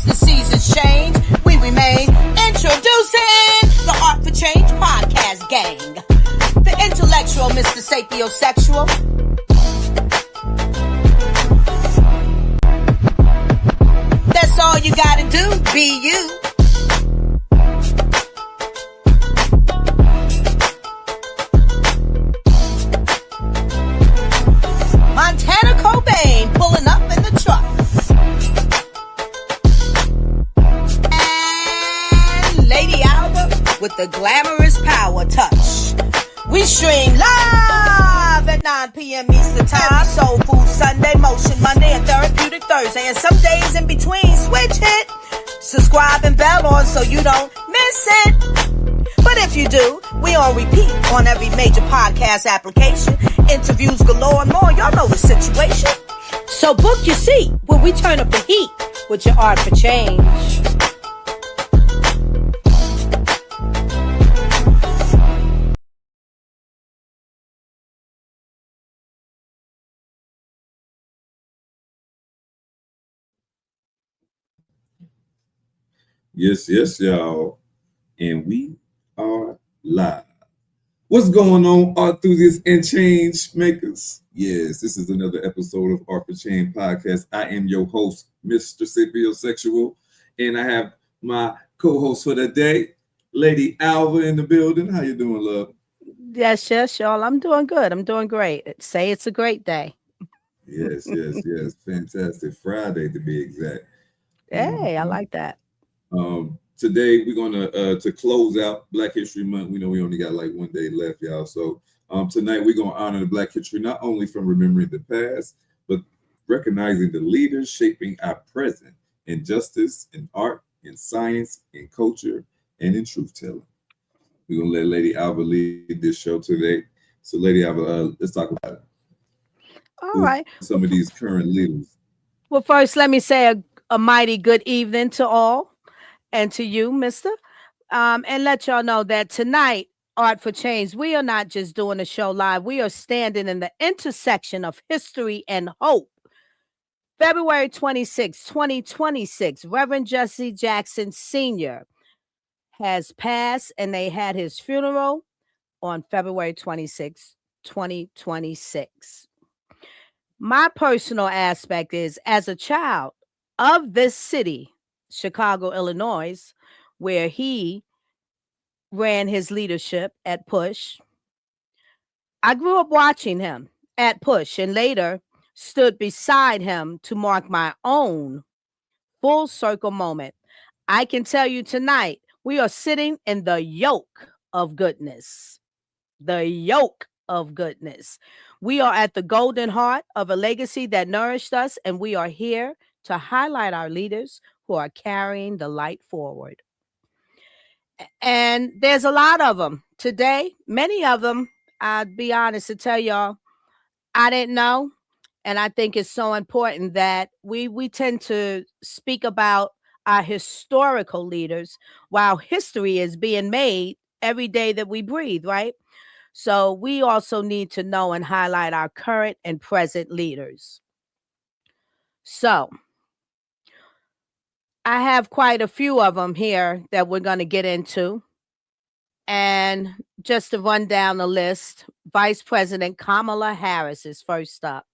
As the seasons change, we remain introducing the Art for Change podcast gang. The intellectual Mr. Sapiosexual. That's all you gotta do, be you. Montana Cobain pulling up in the truck. And Lady Alva with the glamorous power touch. We stream live at 9 p.m. Eastern Time. Soul Food Sunday, Motion Monday, and Therapeutic Thursday. And some days in between, switch it. Subscribe and bell on so you don't miss it. But if you do, we on repeat on every major podcast application. Interviews galore and more. Y'all know the situation. So book your seat when we turn up the heat with your Art for Change. Yes, y'all. And we are live. What's going on, art enthusiasts and change makers? Yes, this is another episode of Art for Change podcast. I am your host, Mr. Sapiosexual, and I have my co-host for the day, Lady Alva, in the building. How you doing, love? Yes, y'all. I'm doing good. I'm doing great. Say it's a great day. Yes. Fantastic. Friday, to be exact. Hey, I like that. Today we're gonna to close out Black History Month. We know we only got like one day left, y'all. So tonight we're gonna honor the Black history not only from remembering the past, but recognizing the leaders shaping our present in justice, in art, in science, in culture, and in truth telling. We're gonna let Lady Alva lead this show today. So, Lady Alva, let's talk about it. All right. Some of these current leaders. Well, first, let me say a mighty good evening to all. And to you, mister, and let y'all know that tonight, Art for Change, we are not just doing a show live. We are standing in the intersection of history and hope. February 26, 2026, Reverend Jesse Jackson Sr. has passed, and they had his funeral on February 26, 2026. My personal aspect is, as a child of this city, Chicago, Illinois, where he ran his leadership at Push. I grew up watching him at Push and later stood beside him to mark my own full circle moment. I can tell you tonight, we are sitting in the yoke of goodness. The yoke of goodness. We are at the golden heart of a legacy that nourished us, and we are here to highlight our leaders who are carrying the light forward. And there's a lot of them today. Many of them, I'd be honest to tell y'all, I didn't know. And I think it's so important that we tend to speak about our historical leaders while history is being made every day that we breathe, right? So we also need to know and highlight our current and present leaders. So I have quite a few of them here that we're going to get into. And just to run down the list, Vice President Kamala Harris is first up.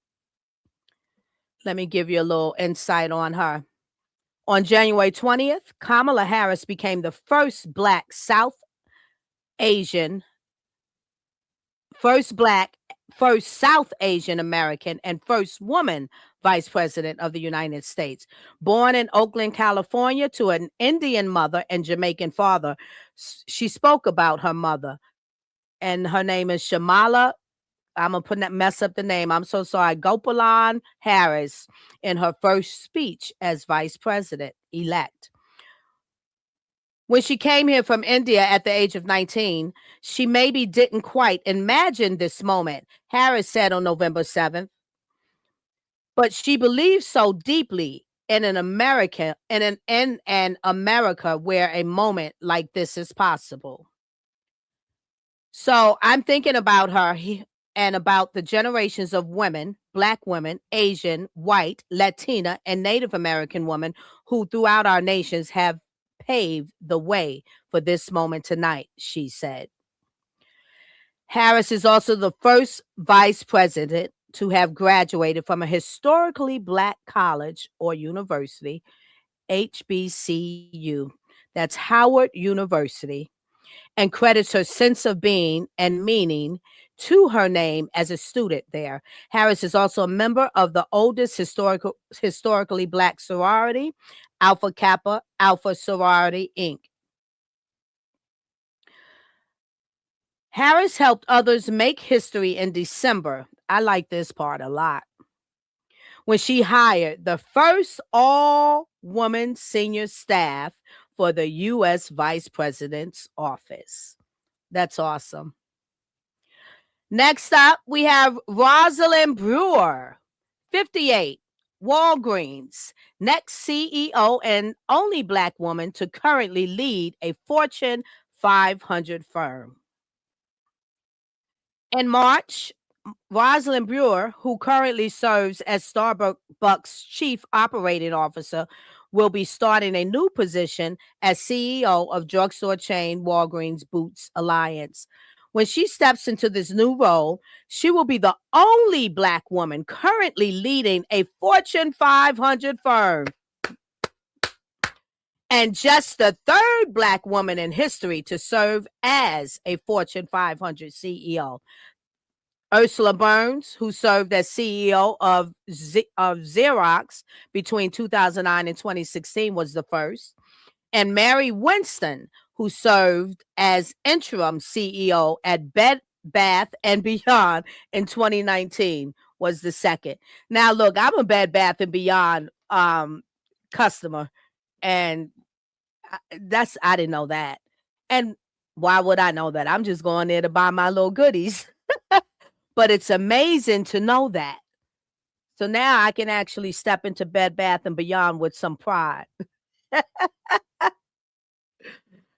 Let me give you a little insight on her. On January 20th, Kamala Harris became the first South Asian American, and first woman Vice President of the United States. Born in Oakland, California, to an Indian mother and Jamaican father, she spoke about her mother, and her name is Shamala. I'm going to mess up the name. I'm so sorry. Gopalan Harris, in her first speech as Vice President-elect. When she came here from India at the age of 19, she maybe didn't quite imagine this moment, Harris said on November 7th. But she believes so deeply in an America where a moment like this is possible. So I'm thinking about her and about the generations of women, Black women, Asian, white, Latina, and Native American women who throughout our nations have paved the way for this moment tonight, she said. Harris is also the first vice president to have graduated from a historically Black college or university, HBCU. That's Howard University, and credits her sense of being and meaning to her name as a student there. Harris is also a member of the oldest historically Black sorority, Alpha Kappa Alpha Sorority, Inc. Harris helped others make history in December. I like this part a lot. When she hired the first all-woman senior staff for the U.S. Vice President's office. That's awesome. Next up, we have Rosalind Brewer, 58, Walgreens, next CEO and only Black woman to currently lead a Fortune 500 firm. In March, Rosalind Brewer, who currently serves as Starbucks Chief Operating Officer, will be starting a new position as CEO of drugstore chain Walgreens Boots Alliance. When she steps into this new role, she will be the only Black woman currently leading a Fortune 500 firm, and just the third Black woman in history to serve as a Fortune 500 CEO. Ursula Burns, who served as CEO of Xerox between 2009 and 2016, was the first. And Mary Winston, who served as interim CEO at Bed Bath and Beyond in 2019, was the second. Now, look, I'm a Bed Bath and Beyond customer, and I didn't know that. And why would I know that? I'm just going there to buy my little goodies. But it's amazing to know that. So now I can actually step into Bed Bath and Beyond with some pride.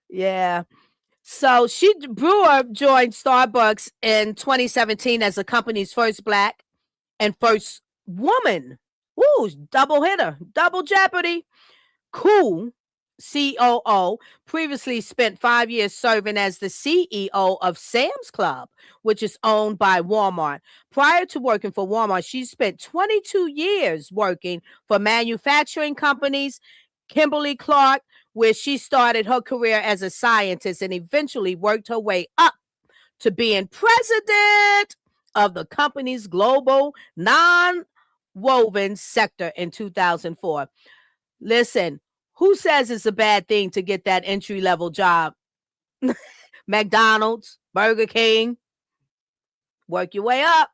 Yeah. So Brewer joined Starbucks in 2017 as the company's first Black and first woman. Ooh, double hitter, double jeopardy. Cool. COO, previously spent 5 years serving as the CEO of Sam's Club, which is owned by Walmart. Prior to working for Walmart, she spent 22 years working for manufacturing companies, Kimberly-Clark, where she started her career as a scientist and eventually worked her way up to being president of the company's global non-woven sector in 2004. Listen, who says it's a bad thing to get that entry-level job? McDonald's, Burger King. Work your way up.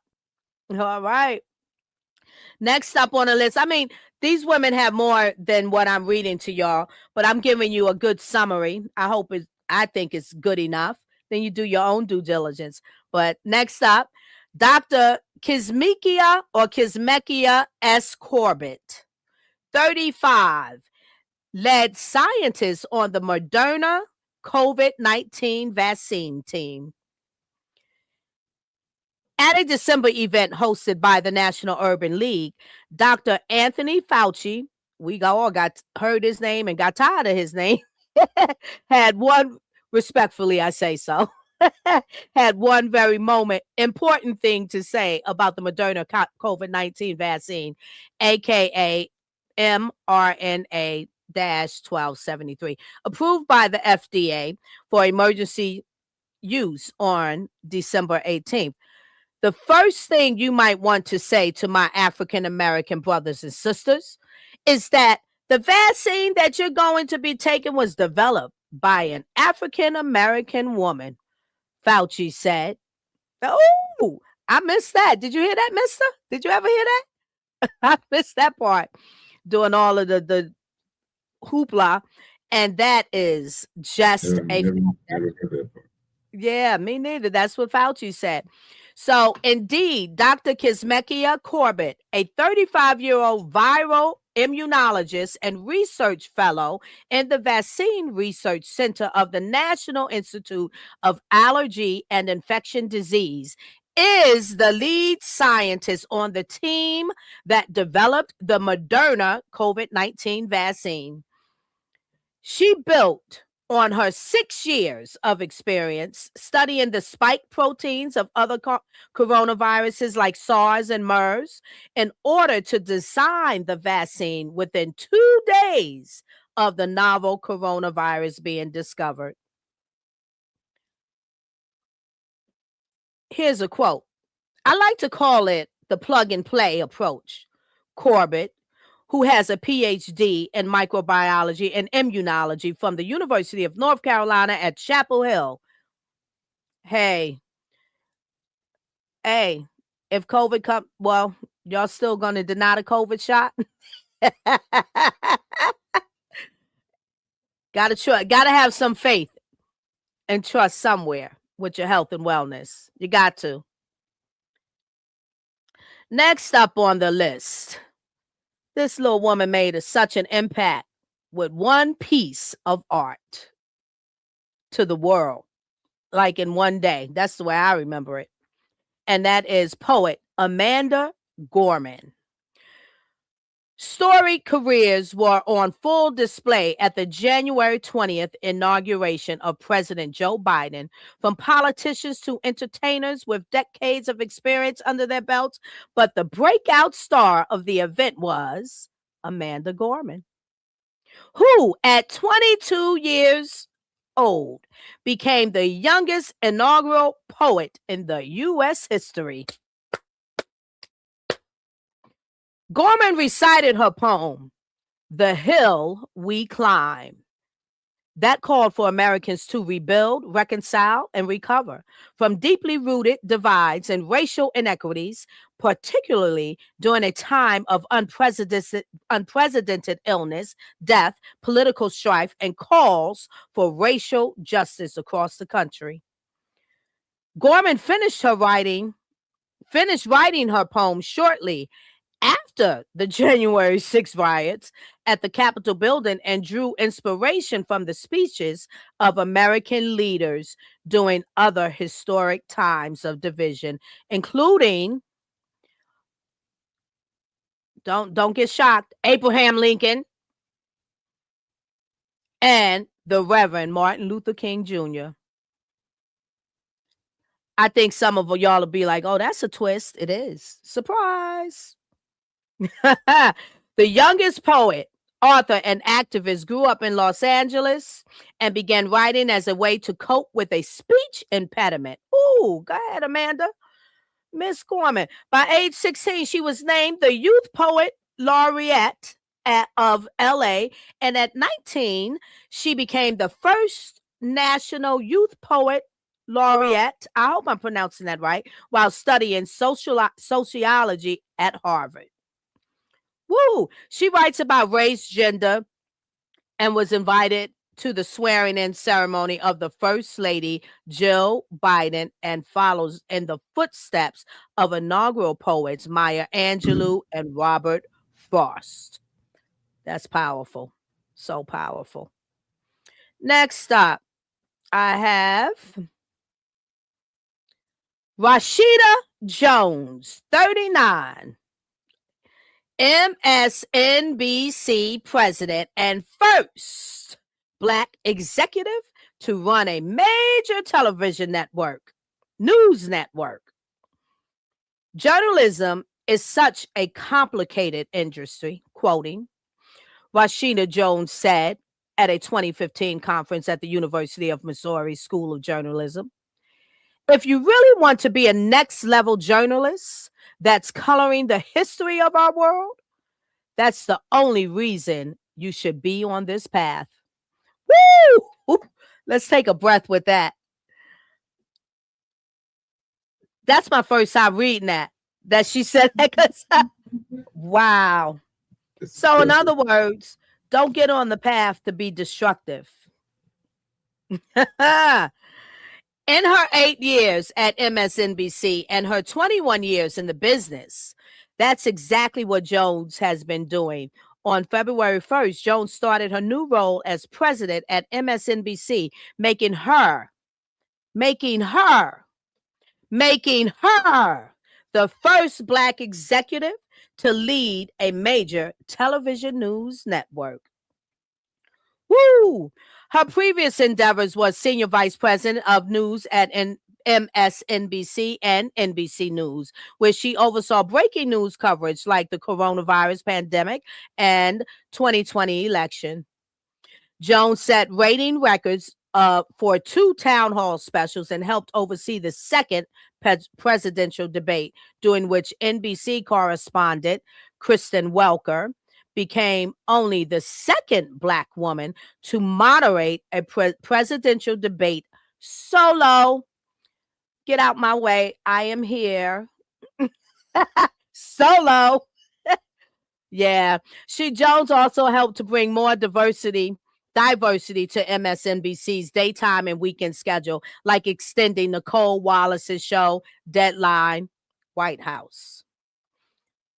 All right. Next up on the list. I mean, these women have more than what I'm reading to y'all, but I'm giving you a good summary. I think it's good enough. Then you do your own due diligence. But next up, Dr. Kismekia S. Corbett, 35. Led scientists on the Moderna COVID-19 vaccine team. At a December event hosted by the National Urban League, Dr. Anthony Fauci, we all heard his name and got tired of his name, had one, respectfully I say so, had one very important thing to say about the Moderna COVID-19 vaccine, aka mRNA 1273, approved by the FDA for emergency use on December 18th. The first thing you might want to say to my African American brothers and sisters is that the vaccine that you're going to be taking was developed by an African American woman, Fauci said. Oh, I missed that. Did you hear that, mister? Did you ever hear that? I missed that part. Doing all of the hoopla, and that is just never heard that part. Yeah, me neither. That's what Fauci said. So indeed, Dr. Kismekia Corbett, a 35-year-old viral immunologist and research fellow in the Vaccine Research Center of the National Institute of Allergy and Infection Disease, is the lead scientist on the team that developed the Moderna COVID-19 vaccine. She built on her 6 years of experience studying the spike proteins of other coronaviruses like SARS and MERS in order to design the vaccine within 2 days of the novel coronavirus being discovered. Here's a quote. I like to call it the plug and play approach. Corbett, who has a PhD in microbiology and immunology from the University of North Carolina at Chapel Hill. Hey, if COVID come, well, y'all still gonna deny the COVID shot? Gotta have some faith and trust somewhere with your health and wellness. You got to. Next up on the list, this little woman made such an impact with one piece of art to the world, like in one day. That's the way I remember it. And that is poet Amanda Gorman. Storied careers were on full display at the January 20th inauguration of President Joe Biden, from politicians to entertainers with decades of experience under their belts. But the breakout star of the event was Amanda Gorman, who at 22 years old became the youngest inaugural poet in the U.S. history. Gorman recited her poem, The Hill We Climb. That called for Americans to rebuild, reconcile, and recover from deeply rooted divides and racial inequities, particularly during a time of unprecedented illness, death, political strife, and calls for racial justice across the country. Gorman finished writing her poem shortly after the January 6th riots at the Capitol building and drew inspiration from the speeches of American leaders during other historic times of division, including, don't get shocked, Abraham Lincoln and the Reverend Martin Luther King Jr. I think some of y'all will be like, oh, that's a twist. It is. Surprise. The youngest poet, author, and activist grew up in Los Angeles and began writing as a way to cope with a speech impediment. Ooh, go ahead, Amanda. Miss Gorman. By age 16, she was named the Youth Poet Laureate of LA. And at 19, she became the first National Youth Poet Laureate. I hope I'm pronouncing that right, while studying sociology at Harvard. Woo! She writes about race, gender, and was invited to the swearing-in ceremony of the First Lady, Jill Biden, and follows in the footsteps of inaugural poets Maya Angelou and Robert Frost. That's powerful. So powerful. Next up, I have Rashida Jones, 39. MSNBC president and first Black executive to run a major television network, news network. Journalism is such a complicated industry, quoting, Rashida Jones said at a 2015 conference at the University of Missouri School of Journalism. If you really want to be a next level journalist that's coloring the history of our world, that's the only reason you should be on this path. Woo! Let's take a breath with that. That's my first time reading that she said that. Wow. So in other words, don't get on the path to be destructive. In her 8 years at MSNBC and her 21 years in the business, that's exactly what Jones has been doing. On February 1st, Jones started her new role as president at MSNBC, making her making her the first Black executive to lead a major television news network. Woo! Her previous endeavors was senior vice president of news at MSNBC and NBC News, where she oversaw breaking news coverage like the coronavirus pandemic and 2020 election. Jones set rating records for 2 town hall specials and helped oversee the second presidential debate, during which NBC correspondent Kristen Welker became only the second Black woman to moderate a presidential debate solo. Get out my way. I am here. Solo. Yeah. Jones also helped to bring more diversity to MSNBC's daytime and weekend schedule, like extending Nicole Wallace's show Deadline White House.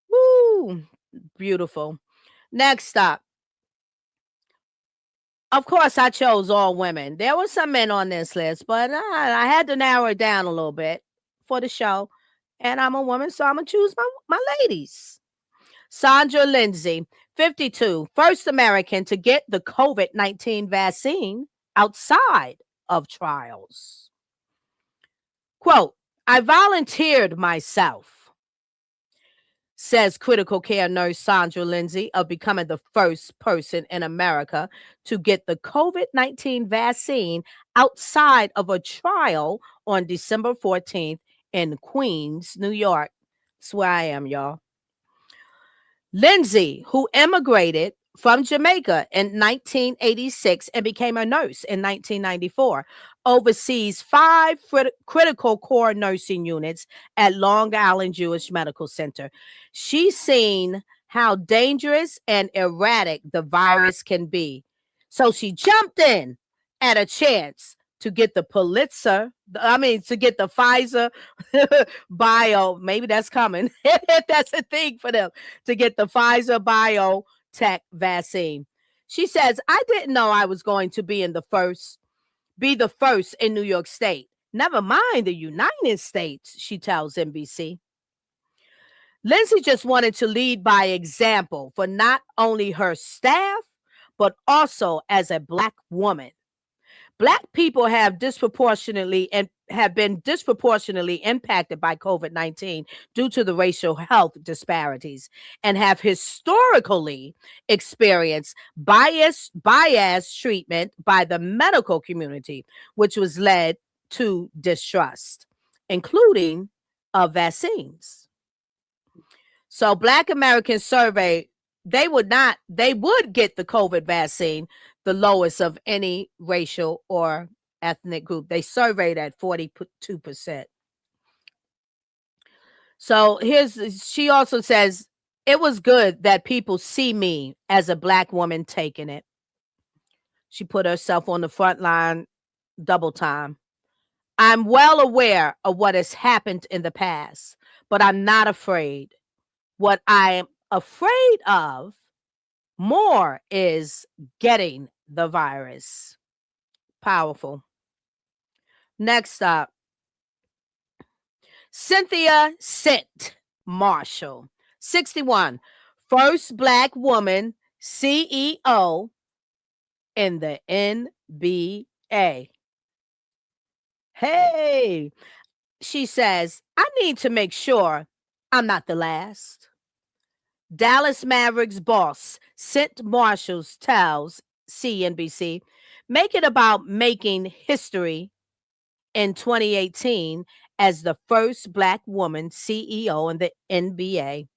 Woo! Beautiful. Next up. Of course, I chose all women. There were some men on this list, but I had to narrow it down a little bit for the show. And I'm a woman, so I'm going to choose my ladies. Sandra Lindsay, 52, first American to get the COVID-19 vaccine outside of trials. Quote, I volunteered myself, says critical care nurse Sandra Lindsay, of becoming the first person in America to get the COVID-19 vaccine outside of a trial on December 14th in Queens, New York. That's where I am, y'all. Lindsay, who immigrated from Jamaica in 1986 and became a nurse in 1994, oversees 5 critical core nursing units at Long Island Jewish Medical Center. She's seen how dangerous and erratic the virus can be. So she jumped in at a chance to get the Pfizer bio, maybe that's coming. That's a thing for them, to get the Pfizer biotech vaccine. She says, I didn't know I was going to be the first in New York State. Never mind the United States, she tells NBC. Lindsay just wanted to lead by example for not only her staff, but also as a Black woman. Black people have been disproportionately impacted by COVID-19 due to the racial health disparities, and have historically experienced biased treatment by the medical community, which was led to distrust, including of vaccines. So Black Americans surveyed, they would get the COVID vaccine, the lowest of any racial or ethnic group. They surveyed at 42%. So she also says, it was good that people see me as a Black woman taking it. She put herself on the front line double time. I'm well aware of what has happened in the past, but I'm not afraid. What I'm afraid of more is getting the virus. Powerful. Next up, Cynthia Sint Marshall, 61, first Black woman CEO in the NBA. Hey, she says, I need to make sure I'm not the last. Dallas Mavericks boss Sint Marshall tells CNBC, make it about making history in 2018 as the first Black woman CEO in the NBA.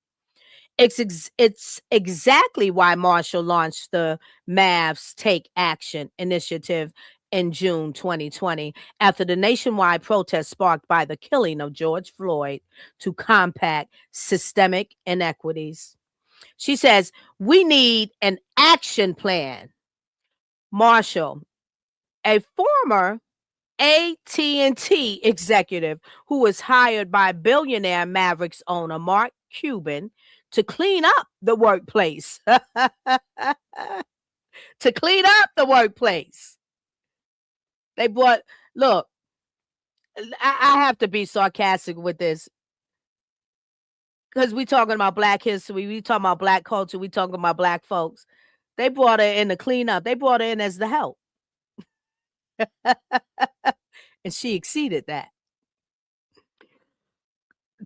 It's exactly why Marshall launched the Mavs Take Action initiative in June 2020 after the nationwide protest sparked by the killing of George Floyd to combat systemic inequities. She says, we need an action plan. Marshall, a former AT&T executive who was hired by billionaire Mavericks owner Mark Cuban to clean up the workplace. To clean up the workplace. Look, I have to be sarcastic with this because we talking about Black history, we talking about Black culture, we talking about Black folks. They brought her in to clean up. They brought her in as the help, and she exceeded that.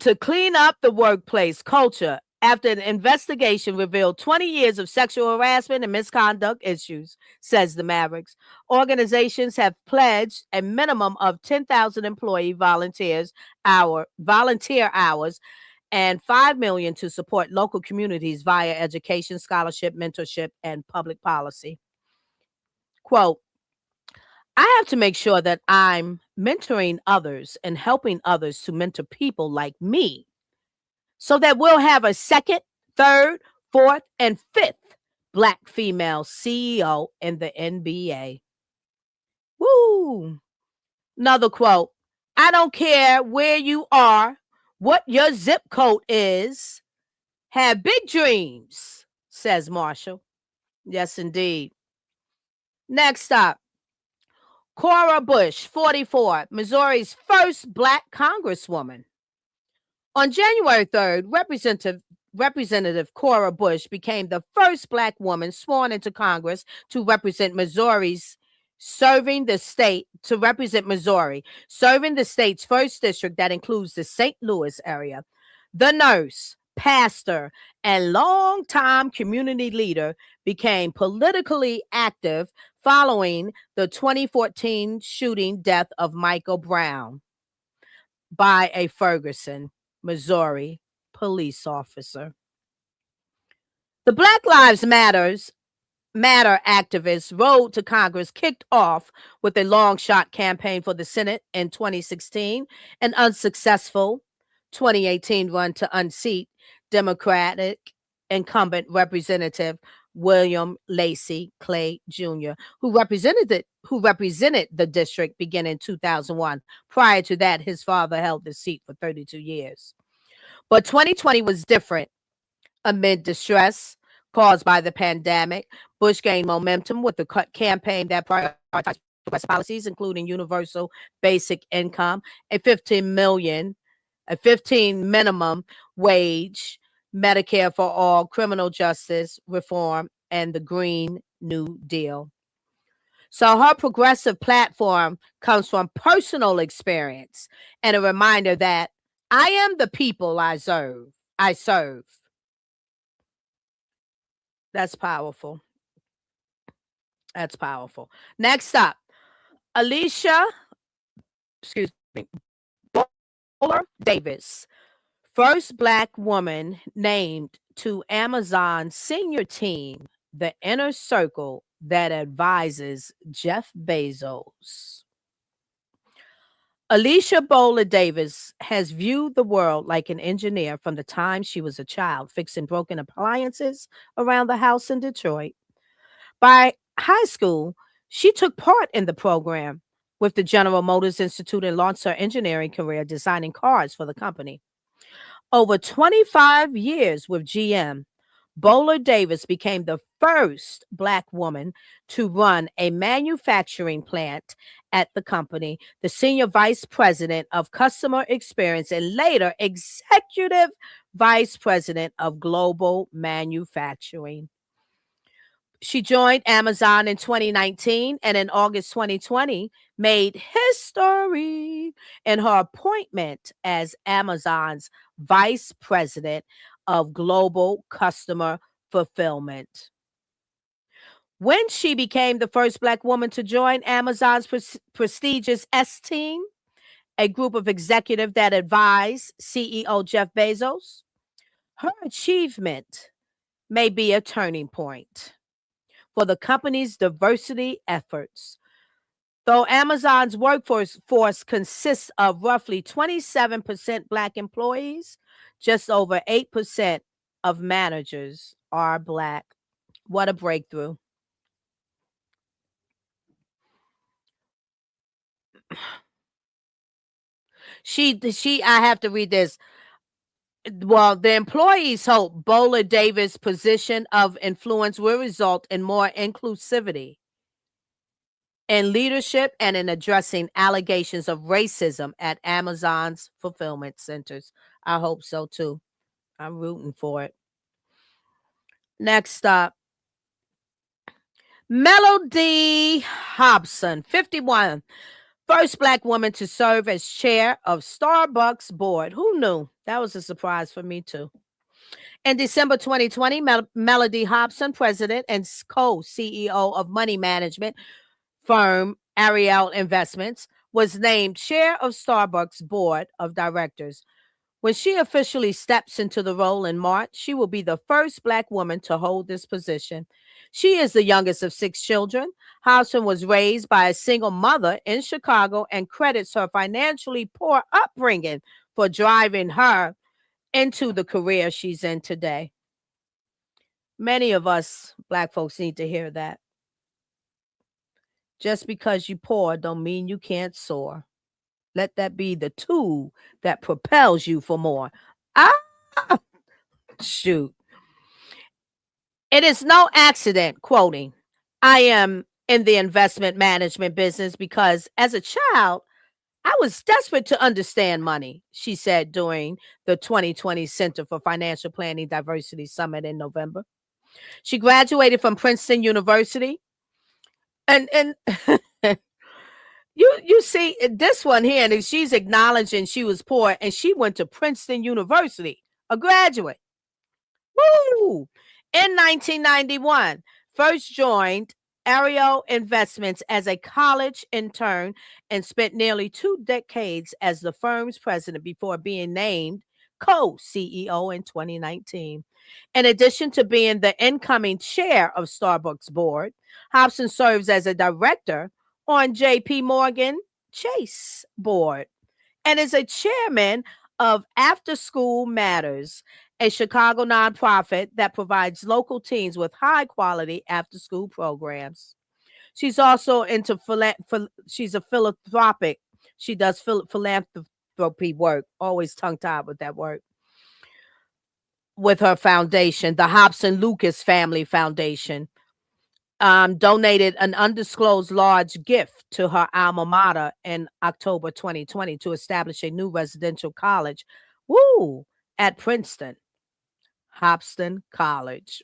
To clean up the workplace culture after an investigation revealed 20 years of sexual harassment and misconduct issues, says the Mavericks. Organizations have pledged a minimum of 10,000 employee volunteer hours and 5 million to support local communities via education, scholarship, mentorship, and public policy. Quote, I have to make sure that I'm mentoring others and helping others to mentor people like me so that we'll have a second, third, fourth, and fifth Black female CEO in the NBA. Woo! Another quote. I don't care where you are, what your zip code is. Have big dreams, says Marshall. Yes, indeed. Next up, Cora Bush, 44, Missouri's first Black congresswoman. On January 3rd, Representative Cora Bush became the first Black woman sworn into Congress to represent Missouri, serving the state's first district that includes the St. Louis area. The nurse, pastor, and longtime community leader became politically active following the 2014 shooting death of Michael Brown by a Ferguson, Missouri police officer. The Black Lives Matter activists' road to Congress kicked off with a long shot campaign for the Senate in 2016, an unsuccessful 2018 run to unseat Democratic incumbent Representative William Lacey Clay Jr., who represented the district beginning in 2001. Prior to that, his father held the seat for 32 years. But 2020 was different. Amid distress caused by the pandemic, Bush gained momentum with the campaign that prioritized progressive policies, including universal basic income, a 15 minimum wage, Medicare for all, criminal justice reform, and the Green New Deal. So her progressive platform comes from personal experience and a reminder that I am the people I serve. That's powerful. That's powerful. Next up, Alicia, excuse me, Bowler Davis, first Black woman named to Amazon's senior team, the inner circle that advises Jeff Bezos. Alicia Bowler Davis has viewed the world like an engineer from the time she was a child, fixing broken appliances around the house in Detroit. By high school, she took part in the program with the General Motors Institute and launched her engineering career designing cars for the company. Over 25 years with GM, Bowler Davis became the first Black woman to run a manufacturing plant at the company, the senior vice president of customer experience, and later executive vice president of global manufacturing. She joined Amazon in 2019 and in August 2020 made history in her appointment as Amazon's vice president of global customer fulfillment. When she became the first Black woman to join Amazon's prestigious S team, a group of executives that advise CEO Jeff Bezos, her achievement may be a turning point for the company's diversity efforts. Though Amazon's workforce consists of roughly 27% Black employees, just over 8% of managers are Black. What a breakthrough. I have to read this. Well, the employees hope Bowler Davis' position of influence will result in more inclusivity in leadership and in addressing allegations of racism at Amazon's fulfillment centers. I hope so too. I'm rooting for it. Next up, Melody Hobson, 51, first Black woman to serve as chair of Starbucks board. Who knew? That was a surprise for me too. In December 2020, Melody Hobson, president and co-CEO of money management firm Ariel Investments, was named chair of Starbucks board of directors. When she officially steps into the role in March, she will be the first Black woman to hold this position. She is the youngest of 6 children. Hobson was raised by a single mother in Chicago and credits her financially poor upbringing for driving her into the career she's in today. Many of us Black folks need to hear that. Just because you poor don't mean you can't soar. Let that be the tool that propels you for more. Ah, shoot. It is no accident, quoting, I am in the investment management business because as a child, I was desperate to understand money, she said during the 2020 Center for Financial Planning Diversity Summit in November. She graduated from Princeton University. And you see this one here, and she's acknowledging she was poor, and she went to Princeton University, a graduate. Woo! In 1991, first joined Ariel Investments as a college intern and spent nearly 2 decades as the firm's president before being named co-CEO in 2019. In addition to being the incoming chair of Starbucks board, Hobson serves as a director on JP Morgan Chase board and is a chairman of After School Matters, a Chicago nonprofit that provides local teens with high quality after school programs. She's also into she's a philanthropic. She does philanthropy work, always tongue tied with that word, with her foundation, the Hobson Lucas Family Foundation. Donated an undisclosed large gift to her alma mater in October 2020 to establish a new residential college, at Princeton, Hobson College,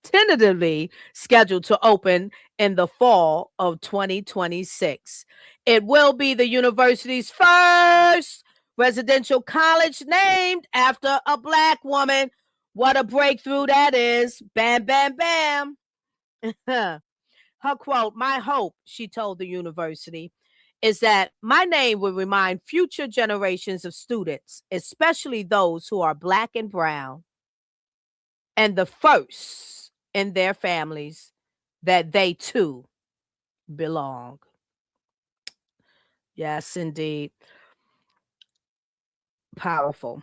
tentatively scheduled to open in the fall of 2026. It will be the university's first residential college named after a Black woman. What a breakthrough that is. Bam, bam, bam. Her quote, my hope, she told the university, is that my name will remind future generations of students, especially those who are Black and brown, and the first in their families, that they too belong. Yes, indeed. Powerful.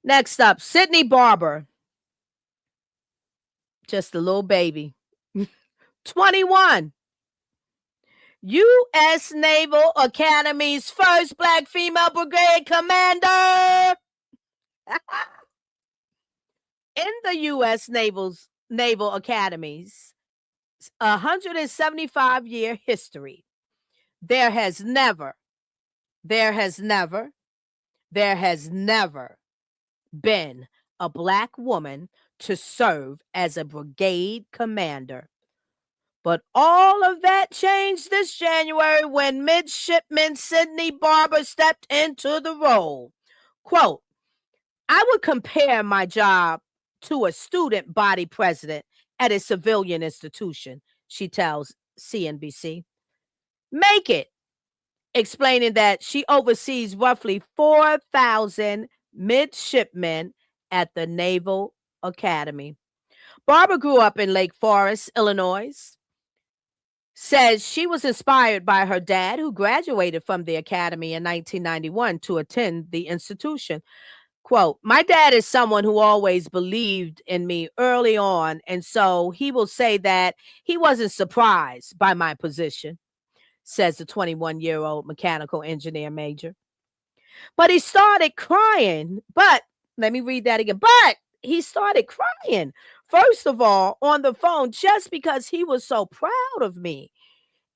Next up, Sydney Barber, just a little baby, 21. U.S. Naval Academy's first Black female brigade commander. In the U.S. Naval Academy's 175-year history, there has never been a Black woman to serve as a brigade commander. But all of that changed this January when Midshipman Sydney Barber stepped into the role. Quote, I would compare my job to a student body president at a civilian institution, she tells CNBC. Make it, explaining that she oversees roughly 4,000 midshipmen at the Naval Academy. Barbara grew up in Lake Forest, Illinois. Says she was inspired by her dad, who graduated from the academy in 1991 to attend the institution. Quote, my dad is someone who always believed in me early on, and so he will say that he wasn't surprised by my position, says the 21-year-old mechanical engineer major. But he started crying. But let me read that again. But he started crying, first of all, on the phone, just because he was so proud of me.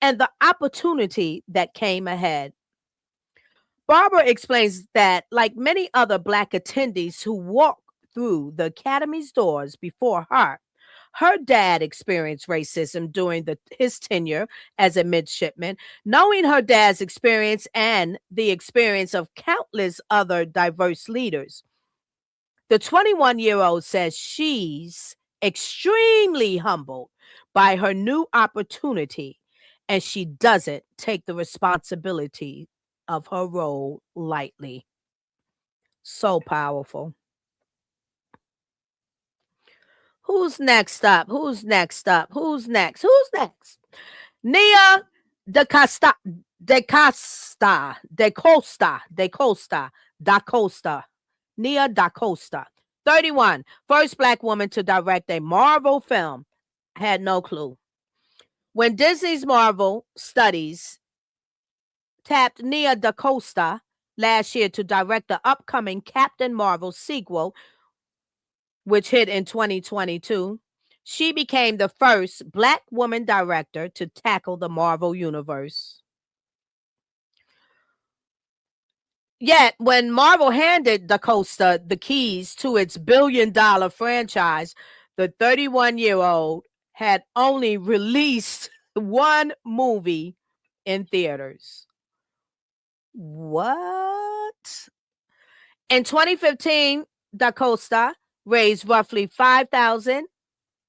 and the opportunity that came ahead. Barbara explains that, like many other Black attendees who walked through the Academy's doors before her, her dad experienced racism during his tenure as a midshipman. Knowing her dad's experience and the experience of countless other diverse leaders, the 21-year-old says she's extremely humbled by her new opportunity, and she doesn't take the responsibility of her role lightly. So powerful. Who's next up? Who's next up? Who's next? Who's next? Nia de Costa, de Costa, de Costa, de Costa, da Costa. Nia da Costa, 31, first Black woman to direct a Marvel film. Had no clue. When Disney's Marvel Studies tapped Nia da Costa last year to direct the upcoming Captain Marvel sequel, which hit in 2022, she became the first Black woman director to tackle the Marvel Universe. Yet, when Marvel handed DaCosta the keys to its billion-dollar franchise, the 31-year-old had only released one movie in theaters. What? In 2015, DaCosta raised roughly $5,000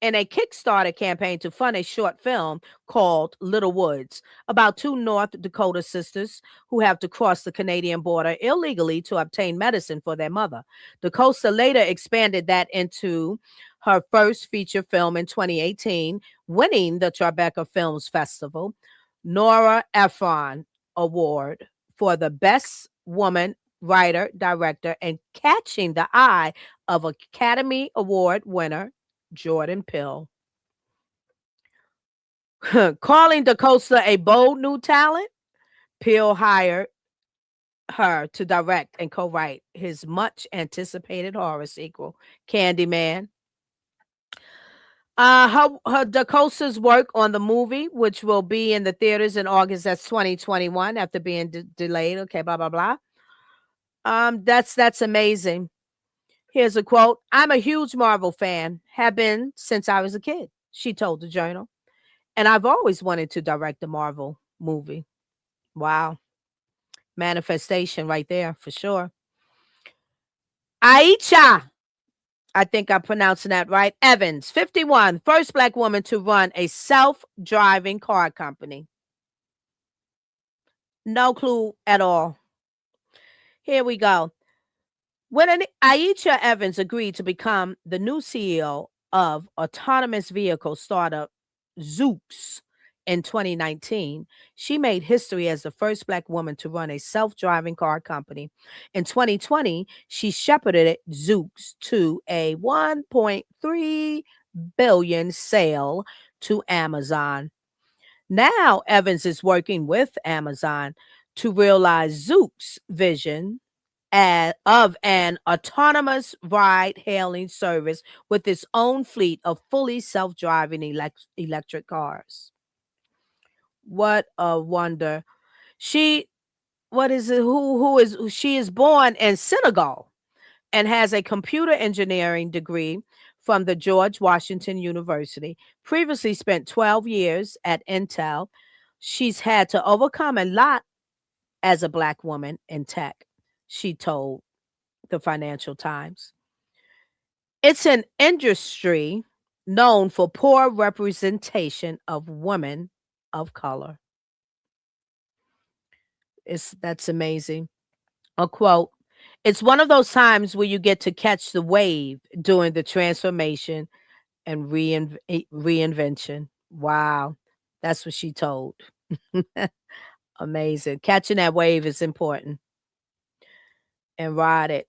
in a Kickstarter campaign to fund a short film called Little Woods about two North Dakota sisters who have to cross the Canadian border illegally to obtain medicine for their mother. DaCosta later expanded that into her first feature film in 2018, winning the Tribeca Films Festival Nora Ephron Award for the Best Woman Writer, Director, and catching the eye of Academy Award winner Jordan Peele. Calling DaCosta a bold new talent, Peele hired her to direct and co-write his much anticipated horror sequel, Candyman. Her DaCosta's work on the movie, which will be in the theaters in August, that's 2021, after being delayed. Okay, blah blah blah. That's amazing. Here's a quote. I'm a huge Marvel fan, have been since I was a kid, she told the Journal. And I've always wanted to direct a Marvel movie. Wow. Manifestation right there for sure. Aisha, I think I'm pronouncing that right. Evans, 51, first Black woman to run a self-driving car company. No clue at all. Here we go. When Aisha Evans agreed to become the new CEO of autonomous vehicle startup Zoox in 2019, she made history as the first Black woman to run a self-driving car company. In 2020, she shepherded Zoox to a $1.3 billion sale to Amazon. Now, Evans is working with Amazon to realize Zoox's vision of an autonomous ride-hailing service with its own fleet of fully self-driving electric cars. What a wonder. She she is born in Senegal and has a computer engineering degree from the George Washington University. Previously spent 12 years at Intel. She's had to overcome a lot as a Black woman in tech, she told the Financial Times. It's an industry known for poor representation of women of color. That's amazing. A quote, it's one of those times where you get to catch the wave during the transformation and reinvention. Wow. That's what she told. Amazing. Catching that wave is important. And ride it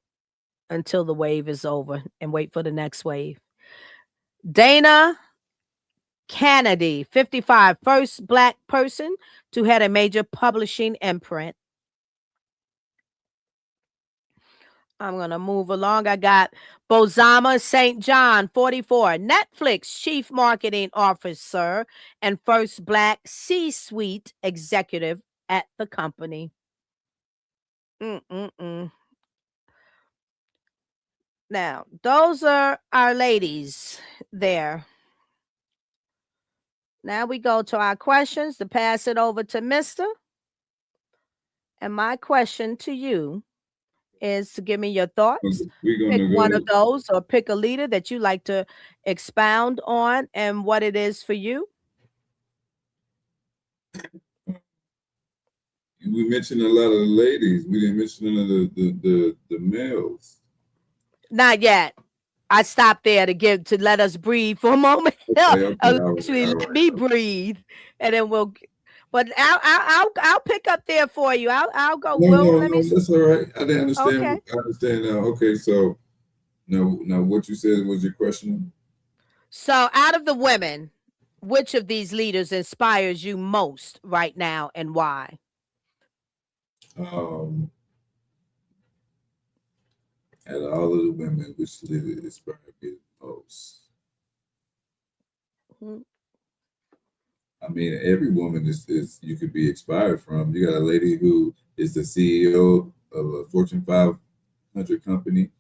until the wave is over and wait for the next wave. Dana Kennedy, 55, first Black person to head a major publishing imprint. I'm going to move along. I got Bozama St. John, 44, Netflix Chief Marketing Officer and first Black C-suite executive at the company. Mm-mm-mm. Now, those are our ladies there. Now we go to our questions to pass it over to Mr. And my question to you is to give me your thoughts. We're Pick gonna one of go. those or pick a leader that you like to expound on and what it is for you. We mentioned a lot of the ladies. We didn't mention none of the males. Not yet. I stopped there to let us breathe for a moment. Okay, okay, Actually, all let right. me breathe, and then we'll. But I'll pick up there for you. I'll go. No, Will, no, let me. no, that's all right. I didn't Okay. understand. I understand now. Okay, so now what you said was your question. So, out of the women, which of these leaders inspires you most right now, and why? Um, Out of all of the women, which leader inspired me the most? Mhm. I mean, every woman is you could be inspired from. You got a lady who is the CEO of a Fortune 500 company.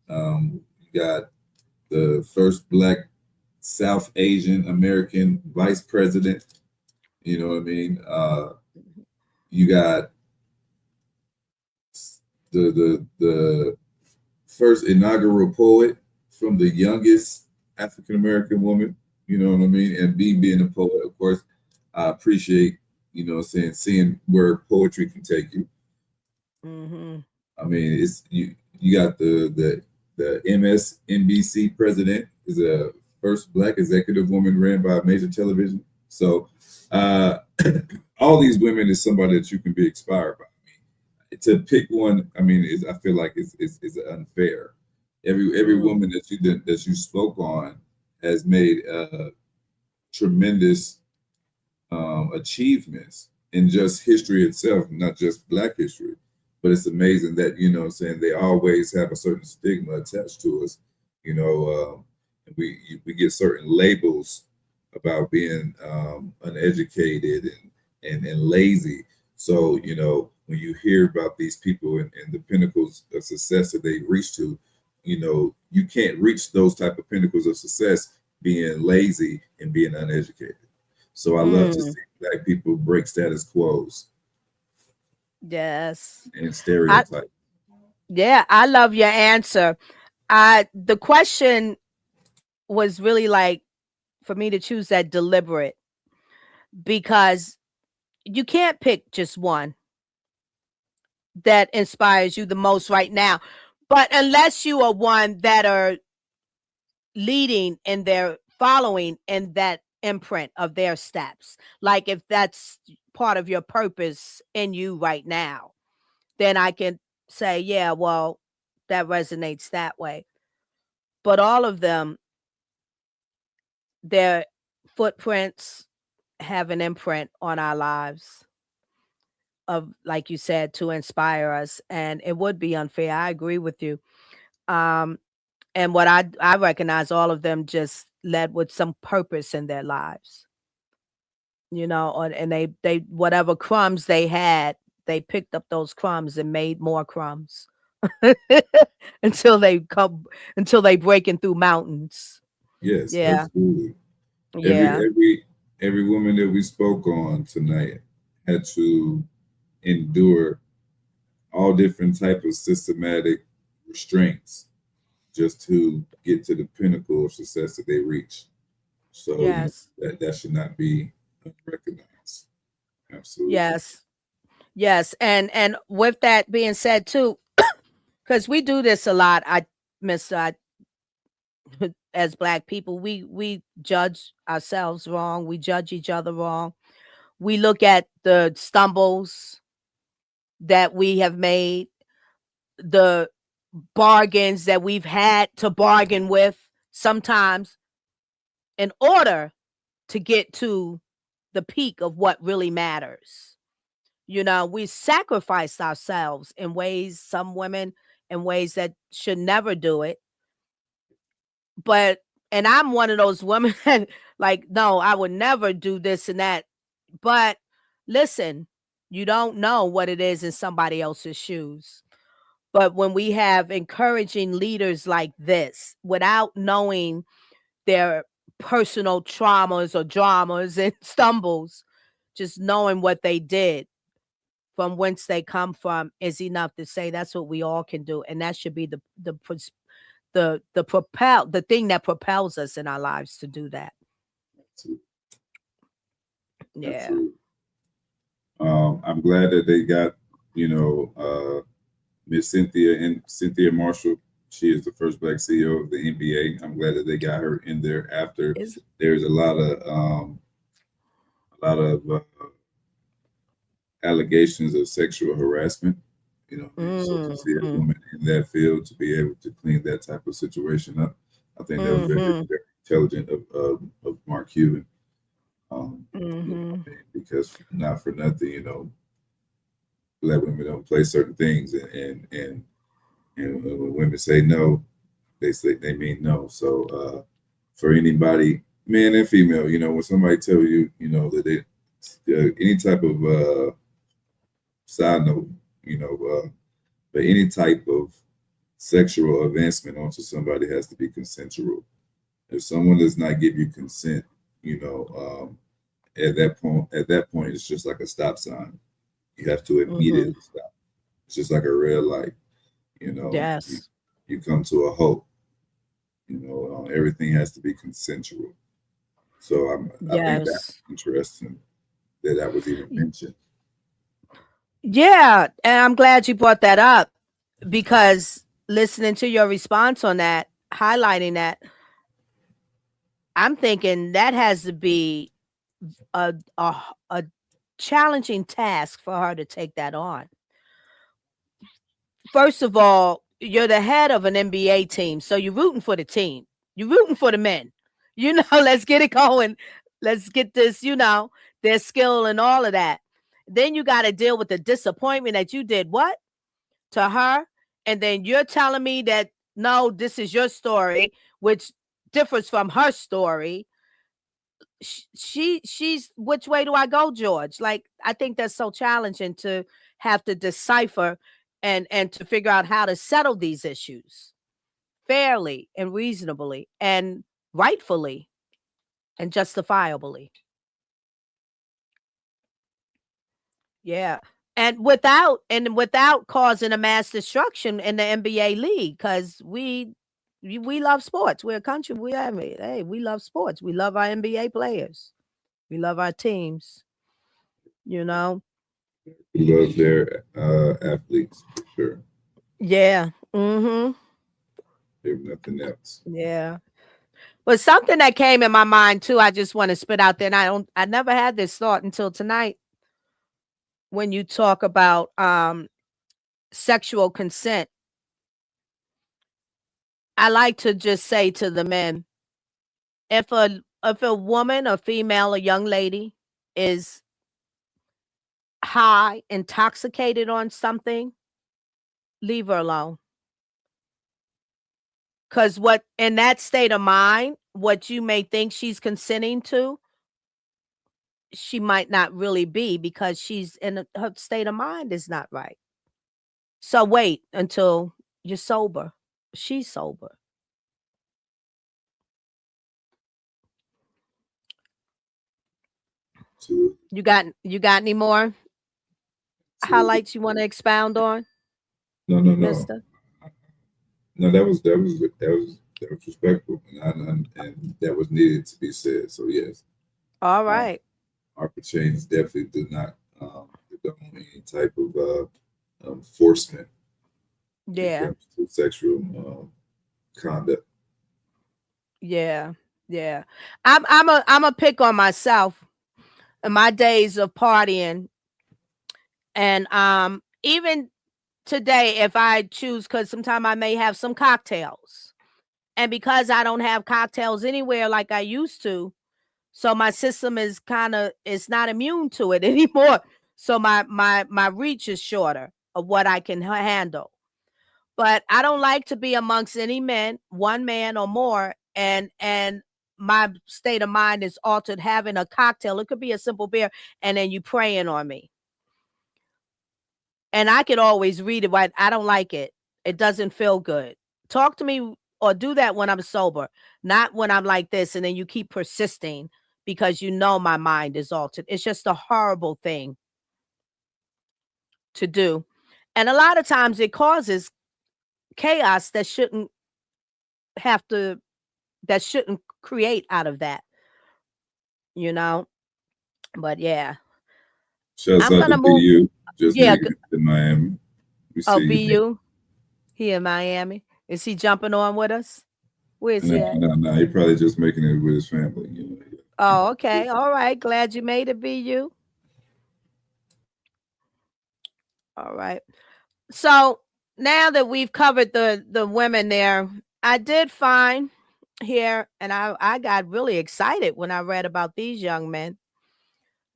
You got the first Black South Asian American vice president. You know what I mean? You got the first inaugural poet from the youngest African American woman. You know what I mean? And me being a poet, of course, I appreciate seeing where poetry can take you. Mhm. I mean, it's you got the MSNBC president is a first Black executive woman ran by a major television. So uh, all these women is somebody that you can be inspired by. To pick one, I mean, I feel like it's unfair. Every Mm. woman that you spoke on has made tremendous achievements in just history itself, not just Black history. But it's amazing that what I'm saying they always have a certain stigma attached to us. You know, we get certain labels about being uneducated and lazy. So when you hear about these people and the pinnacles of success that they reach to, you can't reach those type of pinnacles of success being lazy and being uneducated. So I love to Mm. see Black people break status quos Yes. and I stereotypes. Yeah, I love your answer. The question was really like for me to choose that deliberate because you can't pick just one that inspires you the most right now. But unless you are one that are leading in their following in that imprint of their steps, like if that's part of your purpose in you right now, then I can say, yeah, well, that resonates that way. But all of them, their footprints have an imprint on our lives of, like you said, to inspire us. And it would be unfair. I agree with you. Um, and what I recognize all of them just led with some purpose in their lives, and they whatever crumbs they had, they picked up those crumbs and made more crumbs until they breaking through mountains. Yes, Yeah. absolutely. Yeah. Every woman that we spoke on tonight had to endure all different type of systematic restraints just to get to the pinnacle of success that they reach. So Yes. that should not be recognized. Absolutely. Yes. Yes. And with that being said too, because we do this a lot, miss as Black people, we judge ourselves wrong. We judge each other wrong. We look at the stumbles that we have made, the bargains that we've had to bargain with sometimes in order to get to the peak of what really matters. We sacrificed ourselves in ways, some women in ways that should never do it. But and I'm one of those women that like, no, I would never do this and that. But listen, you don't know what it is in somebody else's shoes. But when we have encouraging leaders like this, without knowing their personal traumas or dramas and stumbles, just knowing what they did from whence they come from is enough to say that's what we all can do. And that should be the thing that propels us in our lives to do that. Absolutely. Yeah. Absolutely. I'm glad that they got, Miss Cynthia Marshall. She is the first Black CEO of the NBA. I'm glad that they got her in there after there's a lot of allegations of sexual harassment. So to see a woman in that field to be able to clean that type of situation up, I think that was very, very intelligent of Mark Cuban. Because not for nothing, Black women don't play certain things, and when women say no, they mean no. So for anybody, man and female, when somebody tell you, that they any type of side note, but any type of sexual advancement onto somebody has to be consensual. If someone does not give you consent, at that point, it's just like a stop sign. You have to immediately stop. It's just like a red light. Yes. You come to a halt. Everything has to be consensual. So I think that's interesting that was even mentioned. Yeah, and I'm glad you brought that up, because listening to your response on that, highlighting that, I'm thinking that has to be a challenging task for her to take that on. First of all, you're the head of an NBA team, so you're rooting for the team. You're rooting for the men. Let's get it going. Let's get this, their skill and all of that. Then you got to deal with the disappointment that you did what to her, and then you're telling me that no, this is your story, which differs from her story. She's which way do I go, George? Like, I think that's so challenging to have to decipher and to figure out how to settle these issues fairly and reasonably and rightfully and justifiably. Yeah. And without causing a mass destruction in the NBA league, because we love sports. We're a country. We love sports. We love our NBA players. We love our teams. We love their athletes for sure. Yeah. If nothing else. Yeah. But something that came in my mind too, I just want to spit out there. And I never had this thought until tonight. When you talk about sexual consent, I like to just say to the men, if a woman, a female, a young lady is high, intoxicated on something, leave her alone. Because what in that state of mind, what you may think she's consenting to, she might not really be, because she's her state of mind is not right. So wait until you're sober. She's sober. You got any more highlights you want to expound on? No. Mister? No, that was respectful, and that was needed to be said. So yes. All right. ARPA change definitely do not condone any type of enforcement. Yeah. In terms of sexual conduct. Yeah. I'm a pick on myself in my days of partying, and even today, if I choose, because sometimes I may have some cocktails, and because I don't have cocktails anywhere like I used to, so my system is not immune to it anymore. So my reach is shorter of what I can handle. But I don't like to be amongst any men, one man or more, and my state of mind is altered having a cocktail. It could be a simple beer, and then you praying on me. And I could always read it, but I don't like it. It doesn't feel good. Talk to me or do that when I'm sober, not when I'm like this, and then you keep persisting because you know my mind is altered. It's just a horrible thing to do. And a lot of times it causes chaos have to that shouldn't create out of that, you know. But yeah, Shouts I'm out to gonna move. BU. Just Yeah. made it in Miami. We Oh, see you. BU. He in Miami. Is he jumping on with us? Where's No, he at? no, no. He probably just making it with his family. You know. Oh, okay. All right. Glad you made it, BU. All right. So now that we've covered the women there, I did find here, and I got really excited when I read about these young men.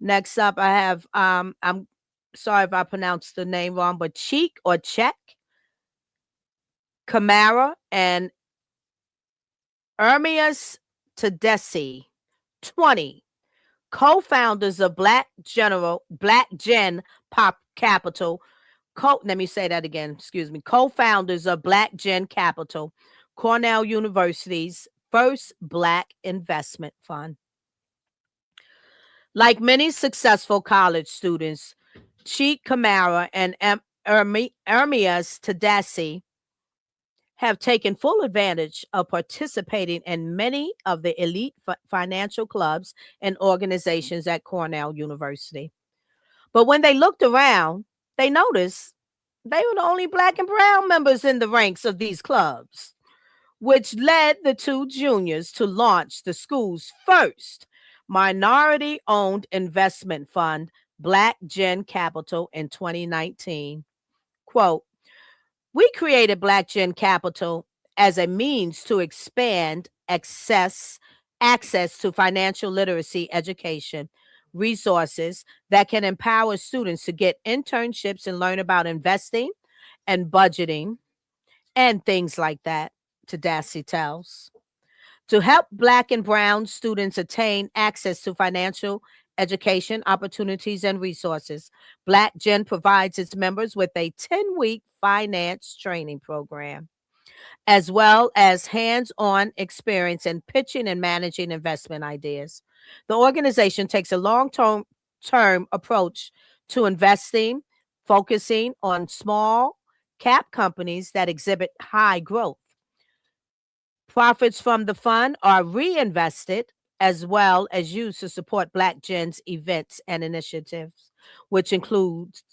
Next up, I have I'm sorry if I pronounced the name wrong, but Cheek or Check, Camara, and Ermias Tedeschi, 20, co-founders of Black Gen Pop Capital. Let me say that again. Excuse me. Co-founders of Black Gen Capital, Cornell University's first Black investment fund. Like many successful college students, Cheek Camara and Ermias Tedeschi have taken full advantage of participating in many of the elite financial clubs and organizations at Cornell University. But when they looked around, they noticed they were the only Black and brown members in the ranks of these clubs, which led the two juniors to launch the school's first minority-owned investment fund, Black Gen Capital, in 2019. Quote, "We created Black Gen Capital as a means to expand access to financial literacy education resources that can empower students to get internships and learn about investing and budgeting and things like that," Tedeschi tells. To help Black and brown students attain access to financial education opportunities and resources, Black Gen provides its members with a 10-week finance training program, as well as hands-on experience in pitching and managing investment ideas. The organization takes a long-term approach to investing, focusing on small cap companies that exhibit high growth. Profits from the fund are reinvested as well as used to support Black Gen's events and initiatives, which includes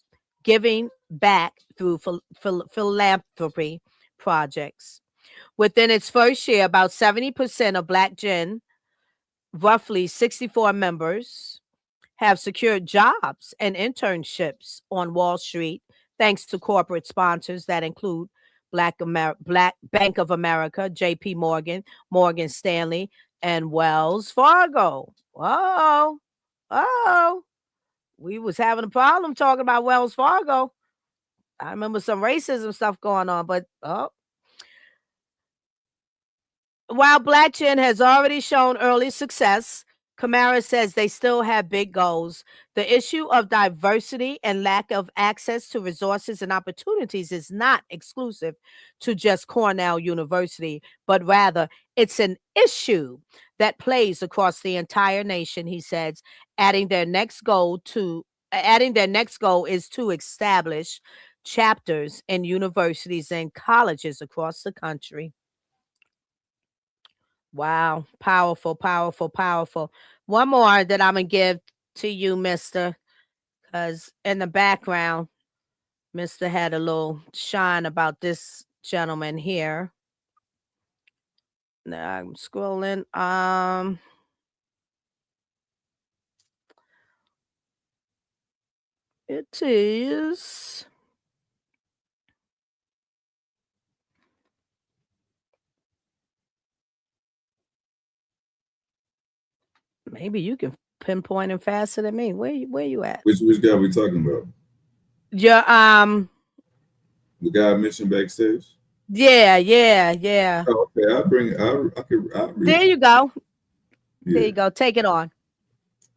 giving back through philanthropy projects. Within its first year, about 70% of Black Gen, roughly 64 members, have secured jobs and internships on Wall Street thanks to corporate sponsors that include Black Bank of America, JP Morgan, Morgan Stanley, and Wells Fargo. Oh, we was having a problem talking about Wells Fargo. I remember some racism stuff going on, but while Black Gen has already shown early success, Camara says they still have big goals. The issue of diversity and lack of access to resources and opportunities is not exclusive to just Cornell University, but rather it's an issue that plays across the entire nation, he says, adding their next goal is to establish chapters in universities and colleges across the country. Wow. Powerful, powerful, powerful. One more that I'm going to give to you, mister, because in the background, mister had a little shine about this gentleman here. Now I'm scrolling. It is. Maybe you can pinpoint him faster than me. Where you at? Which guy we talking about? Yeah, The guy I mentioned backstage. Yeah, yeah, yeah. Oh, okay, I'll bring it. I'll read There it. you go. There you Yeah. go. Take it on.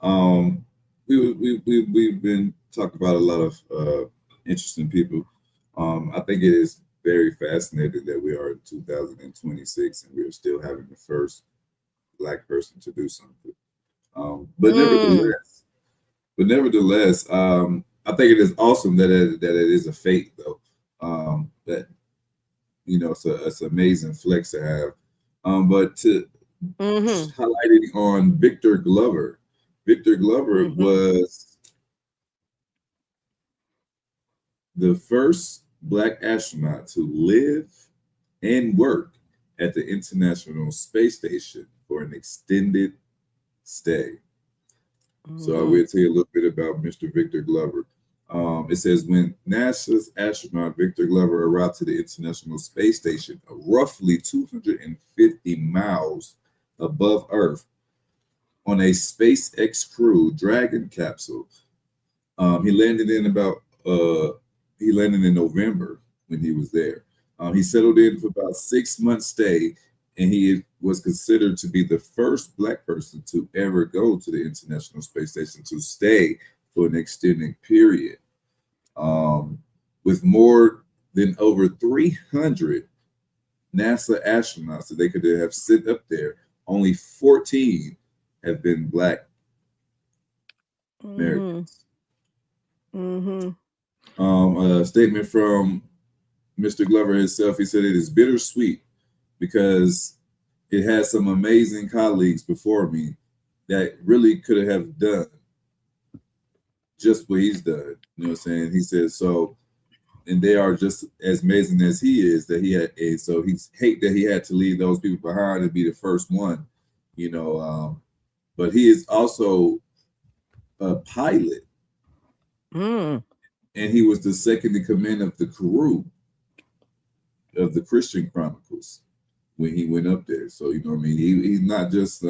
Um, we've been talking about a lot of interesting people. I think it is very fascinating that we are in 2026 and we are still having the first black person to do something. But Mm, nevertheless, I think it is awesome that it is a fate though. That it's an amazing flex to have. But to mm-hmm, highlighting on Victor Glover. Victor Glover mm-hmm. was the first black astronaut to live and work at the International Space Station for an extended stay. So I Mm-hmm. will tell you a little bit about Mr. Victor Glover. It says when NASA's astronaut Victor Glover arrived to the International Space Station, roughly 250 miles above Earth, on a SpaceX Crew Dragon capsule. He landed in about he landed in November when he was there. He settled in for about 6 months stay, and he was considered to be the first black person to ever go to the International Space Station to stay for an extended period. Um, with more than over 300 NASA astronauts that they could have sent up there, only 14 have been black Mm-hmm. Americans. Mm-hmm. A statement from Mr. Glover himself. He said it is bittersweet because it has some amazing colleagues before me that really could have done just what he's done. You know what I'm saying? He said so, and they are just as amazing as he is. That he had, and so he's hate that he had to leave those people behind and be the first one. You know, but he is also a pilot, Mm. and he was the second in command of the crew of the Christian Chronicles when he went up there. So you know what I mean? He's not just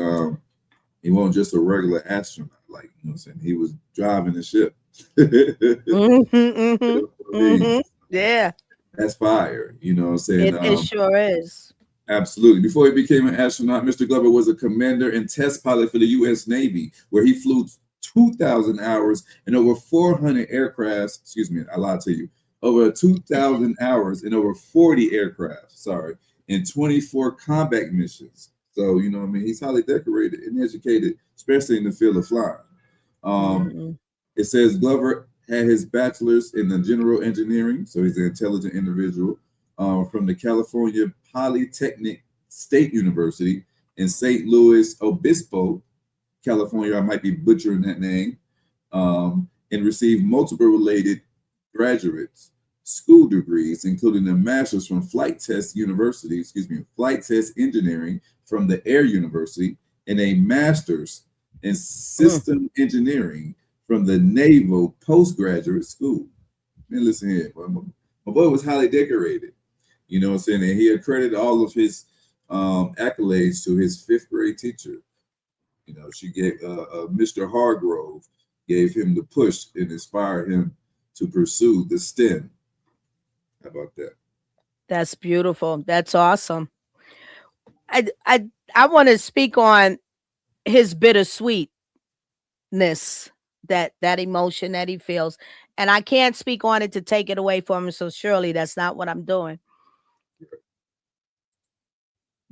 he wasn't just a regular astronaut, like you know what I'm saying. He was driving the ship. You Mm-hmm. Mm-hmm. know what I mean? Mm-hmm. Yeah. That's fire. You know what I'm saying? It sure is. Absolutely. Before he became an astronaut, Mr. Glover was a commander and test pilot for the U.S. Navy, where he flew 2,000 hours and over 400 aircrafts. Excuse me, I lied to you. Over 2,000 hours and over 40 aircraft. Sorry, in 24 combat missions. So you know what I mean. He's highly decorated and educated, especially in the field of flying. Um, Mm-hmm. it says Glover had his bachelor's in the general engineering, so he's an intelligent individual from the California Polytechnic State University in St. Louis Obispo, California. I might be butchering that name, and received multiple related graduates school degrees, including a master's from Flight Test Engineering from the Air University, and a master's in Mm. System Engineering from the Naval Postgraduate School. Man, listen here, my boy was highly decorated. You know what I'm saying? And he accredited all of his accolades to his fifth grade teacher. You know, she gave Mr. Hargrove gave him the push and inspired him to pursue the STEM. How about that? That's beautiful. That's awesome. I I I want to speak on his bittersweetness, that emotion that he feels. And I can't speak on it to take it away from him. So surely that's not what I'm doing.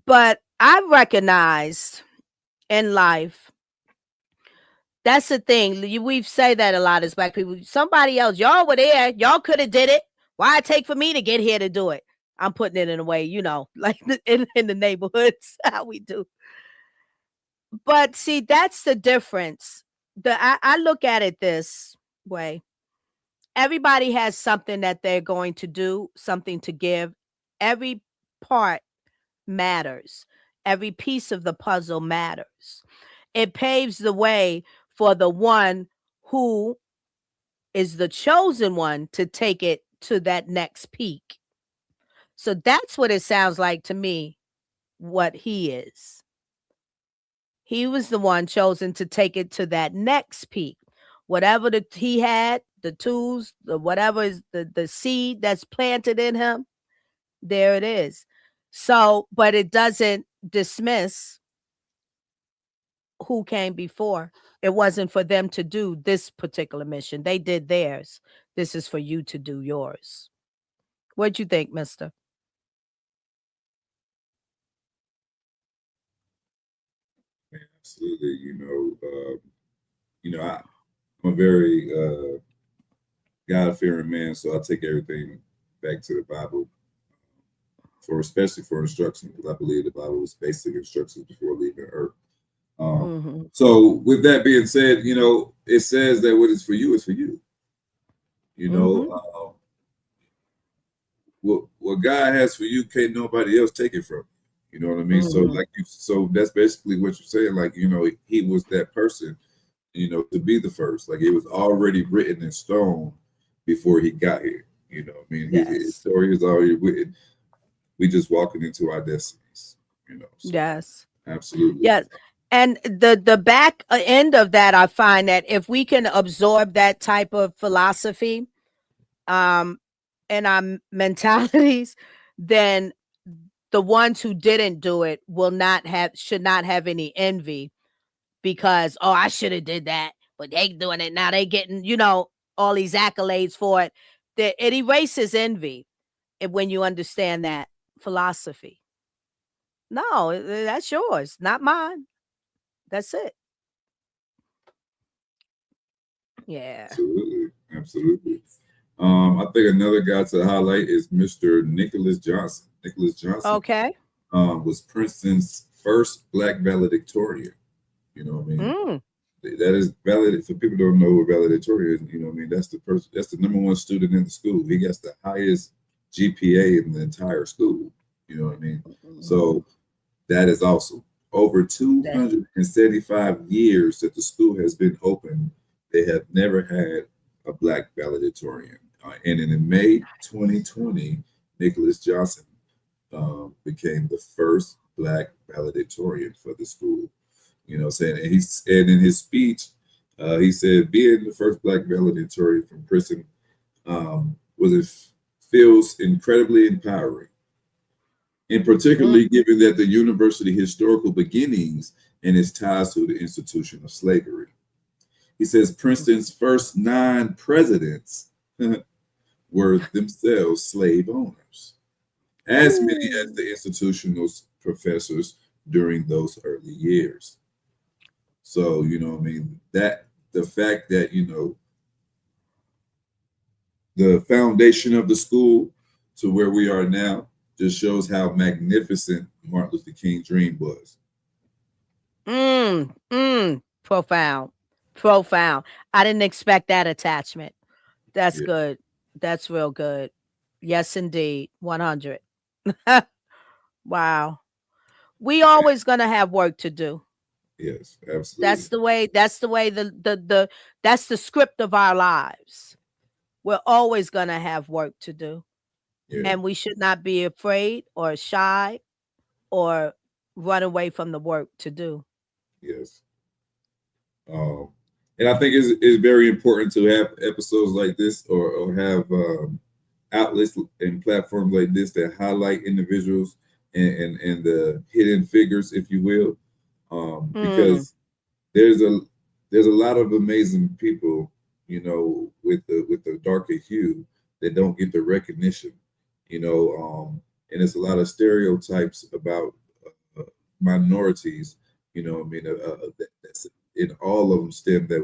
But I recognized in life, that's the thing. We say that a lot as black people. Somebody else, y'all were there. Y'all could have did it. Why it take for me to get here to do it? I'm putting it in a way, like in the neighborhoods, how we do. But see, that's the difference. I look at it this way. Everybody has something that they're going to do, something to give. Every part matters. Every piece of the puzzle matters. It paves the way for the one who is the chosen one to take it to that next peak. So that's what it sounds like to me, what he is. He was the one chosen to take it to that next peak. Whatever he had, the tools, the whatever is the seed that's planted in him, There it is. So, but it doesn't dismiss who came before. It wasn't for them to do this particular mission. They did theirs. This is for you to do yours. What'd you think, mister? Man, absolutely. I'm a very God fearing man, so I take everything back to the Bible for especially for instruction because I believe the Bible was basic instructions before leaving Earth. Um, Mm-hmm. so with that being said, it says that what is for you is for you. You know, Mm-hmm. what God has for you can't nobody else take it from you. You know what I mean? So Mm-hmm. so that's basically what you're saying. Like, he was that person, to be the first. Like, it was already written in stone before he got here. I mean, his Yes. story is already written. We just walking into our destinies. So Yes. absolutely. Yes. And the back end of that, I find that if we can absorb that type of philosophy um in our mentalities, then the ones who didn't do it will not have should not have any envy because, oh, I should have did that, but they doing it now. They getting, all these accolades for it. It erases envy when you understand that philosophy. No, that's yours, not mine. That's it. Yeah. Absolutely. Absolutely. I think another guy to highlight is Mr. Nicholas Johnson. Nicholas Johnson Okay. was Princeton's first black valedictorian. You know what I mean? Mm. That is valid for people who don't know what valedictorian is. You know what I mean? That's the person. That's the number one student in the school. He gets the highest GPA in the entire school. You know what I mean? Mhm. So that is awesome. Over That 275 years that the school has been open, they have never had a black valedictorian. And in May 2020, Nicholas Johnson became the first black valedictorian for the school. Saying, and in his speech, he said, being the first black valedictorian from Princeton feels incredibly empowering, and mm, particularly given that the university historical beginnings and its ties to the institution of slavery. He says Princeton's first 9 presidents were themselves slave owners, as many as ooh, the institutional professors during those early years. So, I mean, that the fact that, the foundation of the school to where we are now just shows how magnificent Martin Luther King's dream was. profound, profound. I didn't expect that attachment. That's Yeah, good. That's real good. Yes, indeed. 100. Wow. We always gonna have work to do. yes, absolutely. That's the way that's the script of our lives. We're always gonna have work to do. Yeah, And we should not be afraid or shy or run away from the work to do. yes. Um, and I think it's very important to have episodes like this, or have outlets and platforms like this that highlight individuals and the hidden figures, if you will, Mm, because there's a there's a lot of amazing people, with the darker hue that don't get the recognition, and there's a lot of stereotypes about uh, minorities, I mean, that's in all of them stem that,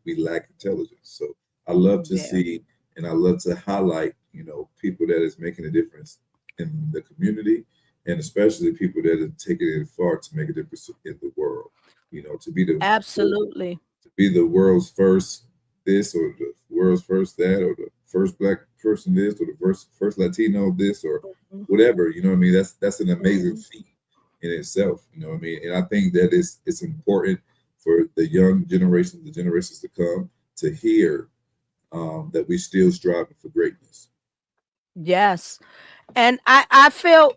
we lack intelligence. So I love to yeah. see, and I love to highlight, people that is making a difference in the community, and especially people that are taking it far to make a difference in the world. To be Absolutely. to be the world's first this, or the world's first that, or the first black person this, or the first Latino this, or Mhm, whatever. You know what I mean? That's an amazing mhm. feat in itself. You know what I mean? And I think that it's important for the young generation, the generations to come, to hear that we still striving for greatness. Yes. And I feel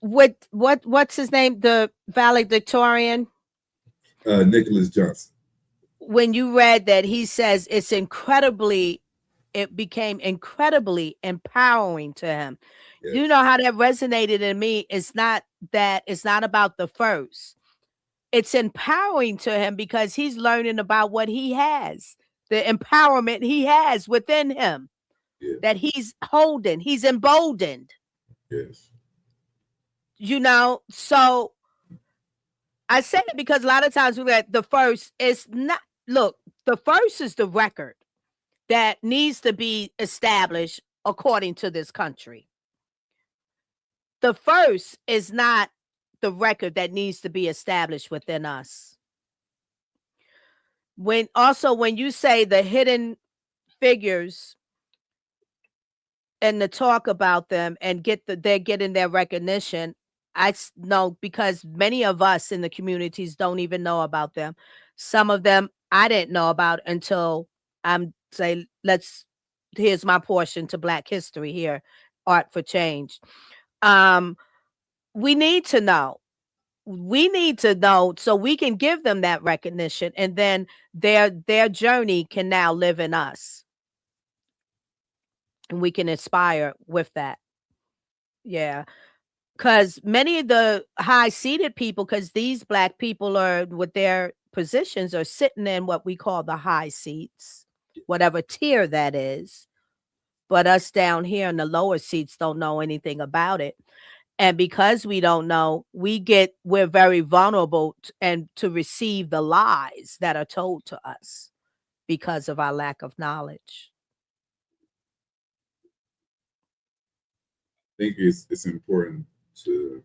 with what's his name, the valedictorian, Nicholas Johnson. when you read that he says it became incredibly empowering to him. You Yes. know how that resonated in me. It's not about the first. It's empowering to him because he's learning about what he has, the empowerment he has within him Yes. that he's holding, he's emboldened, Yes. So I say it because a lot of times we get the first is not, look, the first is the record that needs to be established according to this country. The first is not the record that needs to be established within us. When you say the hidden figures and the talk about them and they're getting their recognition, know because many of us in the communities don't even know about them. Some of them I didn't know about until I'm say here's my portion to Black history here, Art for Change. Um, we need to know. We need to know so we can give them that recognition, and then their journey can now live in us, and we can inspire with that. Yeah. Because many of the high seated people, because these Black people are with their positions are sitting in what we call the high seats, whatever tier that is. But us down here in the lower seats don't know anything about it. And because we don't know, we're very vulnerable and to receive the lies that are told to us because of our lack of knowledge. I think it's important to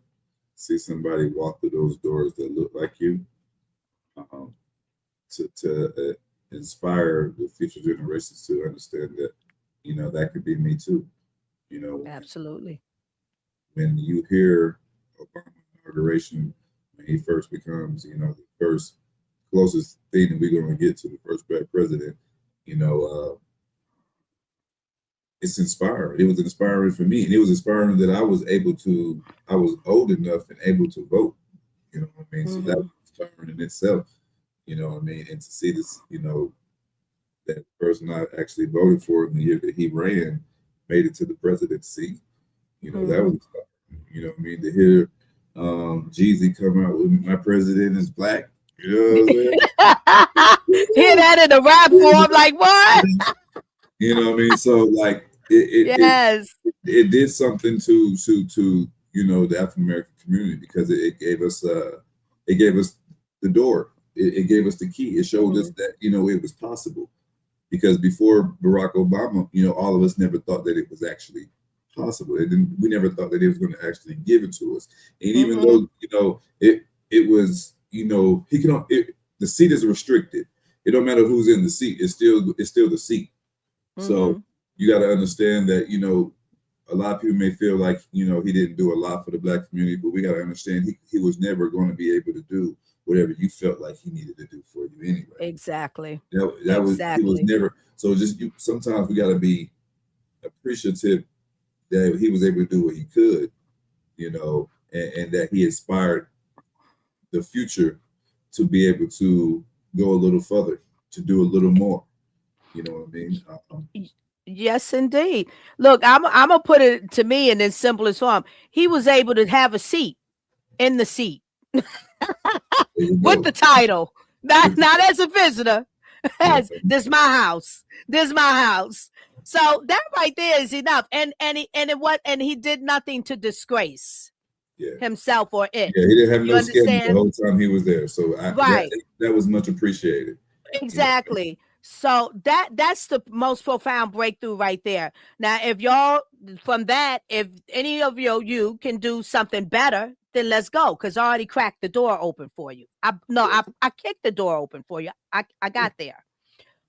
see somebody walk through those doors that look like you, um, to inspire the future generations to understand that that could be me too. You know, Absolutely. when you hear Obama inauguration, when he first becomes, the first closest thing that we're going to get to the first Black president, you know, it's inspiring. It was inspiring for me, and it was inspiring that I was old enough and able to vote. You know what I mean? So that was inspiring in itself. You know what I mean? And to see this, that person I actually voted for in the year that he ran made it to the presidency. That was inspiring. You know what I mean? To hear Jeezy come out with "My President is Black." You know what I'm saying? Hear that in the rap form, like what? You know what I mean? So like Yes. it did something to the African American community because it gave us the door. It gave us the key. It showed us that it was possible. Because before Barack Obama, all of us never thought that it was actually possible. We never thought that it was going to actually give it to us. And even though it was he can the seat is restricted. It don't matter who's in the seat. It's still the seat. So you got to understand that a lot of people may feel like he didn't do a lot for the Black community, but we got to understand he was never going to be able to do whatever you felt like he needed to do for you anyway. Exactly. That was he was never. So just sometimes we got to be appreciative that he was able to do what he could, and that he inspired the future to be able to go a little further, to do a little more. You know what I mean? Yes, indeed. Look, I'm gonna put it to me in its simplest form. He was able to have a seat in the seat with the title, not as a visitor. As this my house. This my house. So that right there is enough. And he did nothing to disgrace himself or it. Yeah, he didn't have no schedule the understand? whole time he was there. So Right. that was much appreciated. Exactly. So that's the most profound breakthrough right there. Now, if y'all from that, if any of you can do something better, then let's go. Because I already cracked the door open for you. I kicked the door open for you. I got there.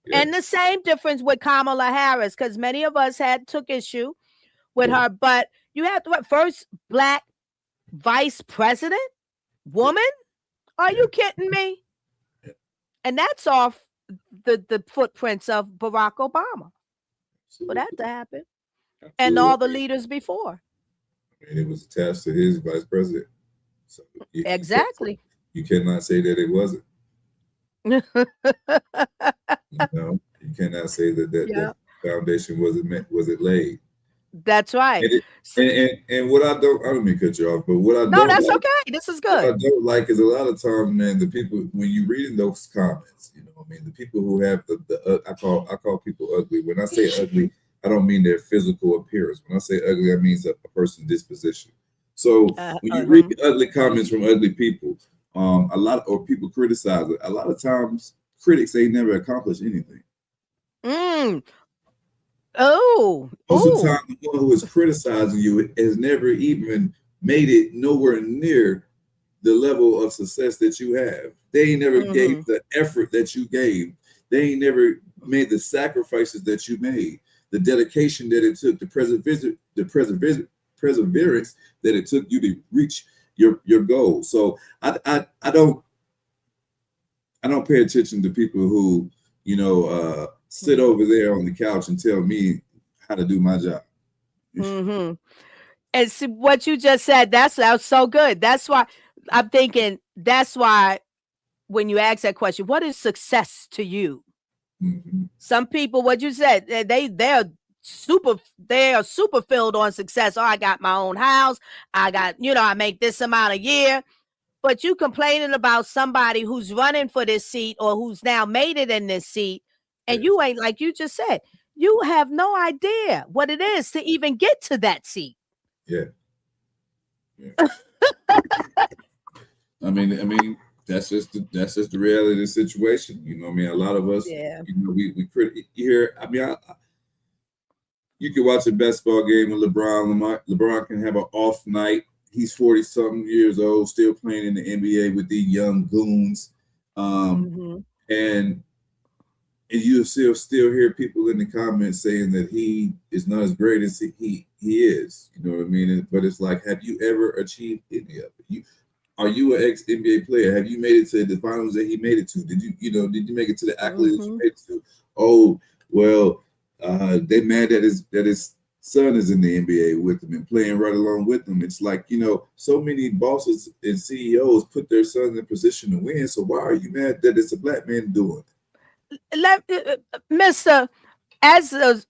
Yeah. And the same difference with Kamala Harris, because many of us took issue with her. But you have to first Black vice president woman. Are you kidding me? And that's off the footprints of Barack Obama. For that to happen. Absolutely. And all the leaders before. And it was attached to his vice president. So exactly. You cannot say that it wasn't. You cannot say that the foundation wasn't laid. That's right. And, it, S- and what I don't mean to cut you off, but No, that's okay. This is what I good. don't like is a lot of times, man, the people when you reading those comments, I mean, the people who have I call people ugly. When I say ugly, I don't mean their physical appearance. When I say ugly, I mean a person's disposition. So when you read Uh-huh. ugly comments from ugly people, a lot or people criticize it. A lot of times, critics ain't never accomplished anything. Mm. Oh, Most of the time, oh. the one who is criticizing you has never even made it nowhere near the level of success that you have. They ain't never gave Mm-hmm. the effort that you gave. They ain't never made the sacrifices that you made, the dedication that it took, the perseverance that it took you to reach your goal. So I don't pay attention to people who sit over there on the couch and tell me how to do my job. Mm-hmm. And see what you just said, that's so good. That's why I'm thinking that's why when you ask that question, what is success to you? Mhm. Some people, what you said, they are super filled on success. Oh, I got my own house. I got, I make this amount a year. But you complaining about somebody who's running for this seat or who's now made it in this seat, and Yes. you ain't, like you just said, you have no idea what it is to even get to that seat. Yeah. Yeah. I mean, that's just the reality of the situation. I mean, a lot of us, Yeah. we hear. I mean, you can watch a basketball game with LeBron. LeBron can have an off night. He's 40 something years old, still playing in the NBA with these young goons. Um, Hmm. and and you still hear people in the comments saying that he is not as great as he is. You know what I mean? But it's like, have you ever achieved any of it? Are you an ex NBA player? Have you made it to the finals that he made it to? Did you make it to the accolades you Hmm. made it to? Oh, well, they mad that his son is in the NBA with him and playing right along with them. It's like, so many bosses and CEOs put their sons in position to win. So why are you mad that it's a black man doing Mister, as a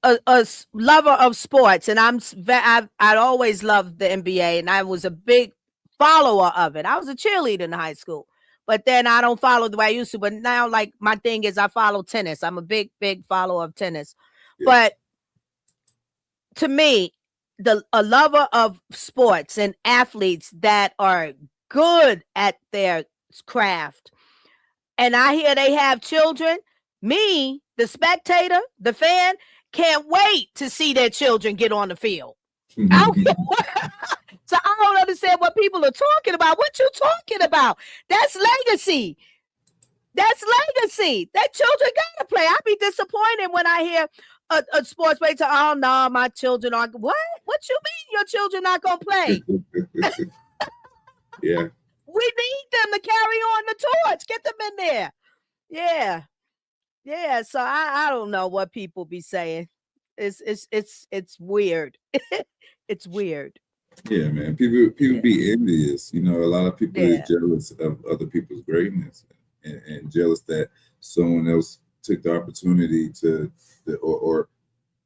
lover of sports, and I always loved the NBA, and I was a big follower of it. I was a cheerleader in high school, but then I don't follow the way I used to. But now, like my thing is, I follow tennis. I'm a big follower of tennis. it? But to me, a lover of sports and athletes that are good at their craft, and I hear they have children, me, the spectator, the fan, can't wait to see their children get on the field. I don't Yeah. care. So I don't understand what people are talking about. What you talking about? That's legacy. That's legacy. That children gotta play. I'd be disappointed when I hear a sports player say, "Oh no, my children aren't." What? What you mean your children not gonna play? Yeah. We need them to carry on the torch. Get them in there. Yeah. Yeah, so I don't know what people be saying. It's weird. It's weird. Yeah, man. People Yeah. be envious. A lot of people is Yeah. jealous of other people's greatness and jealous that someone else took the opportunity or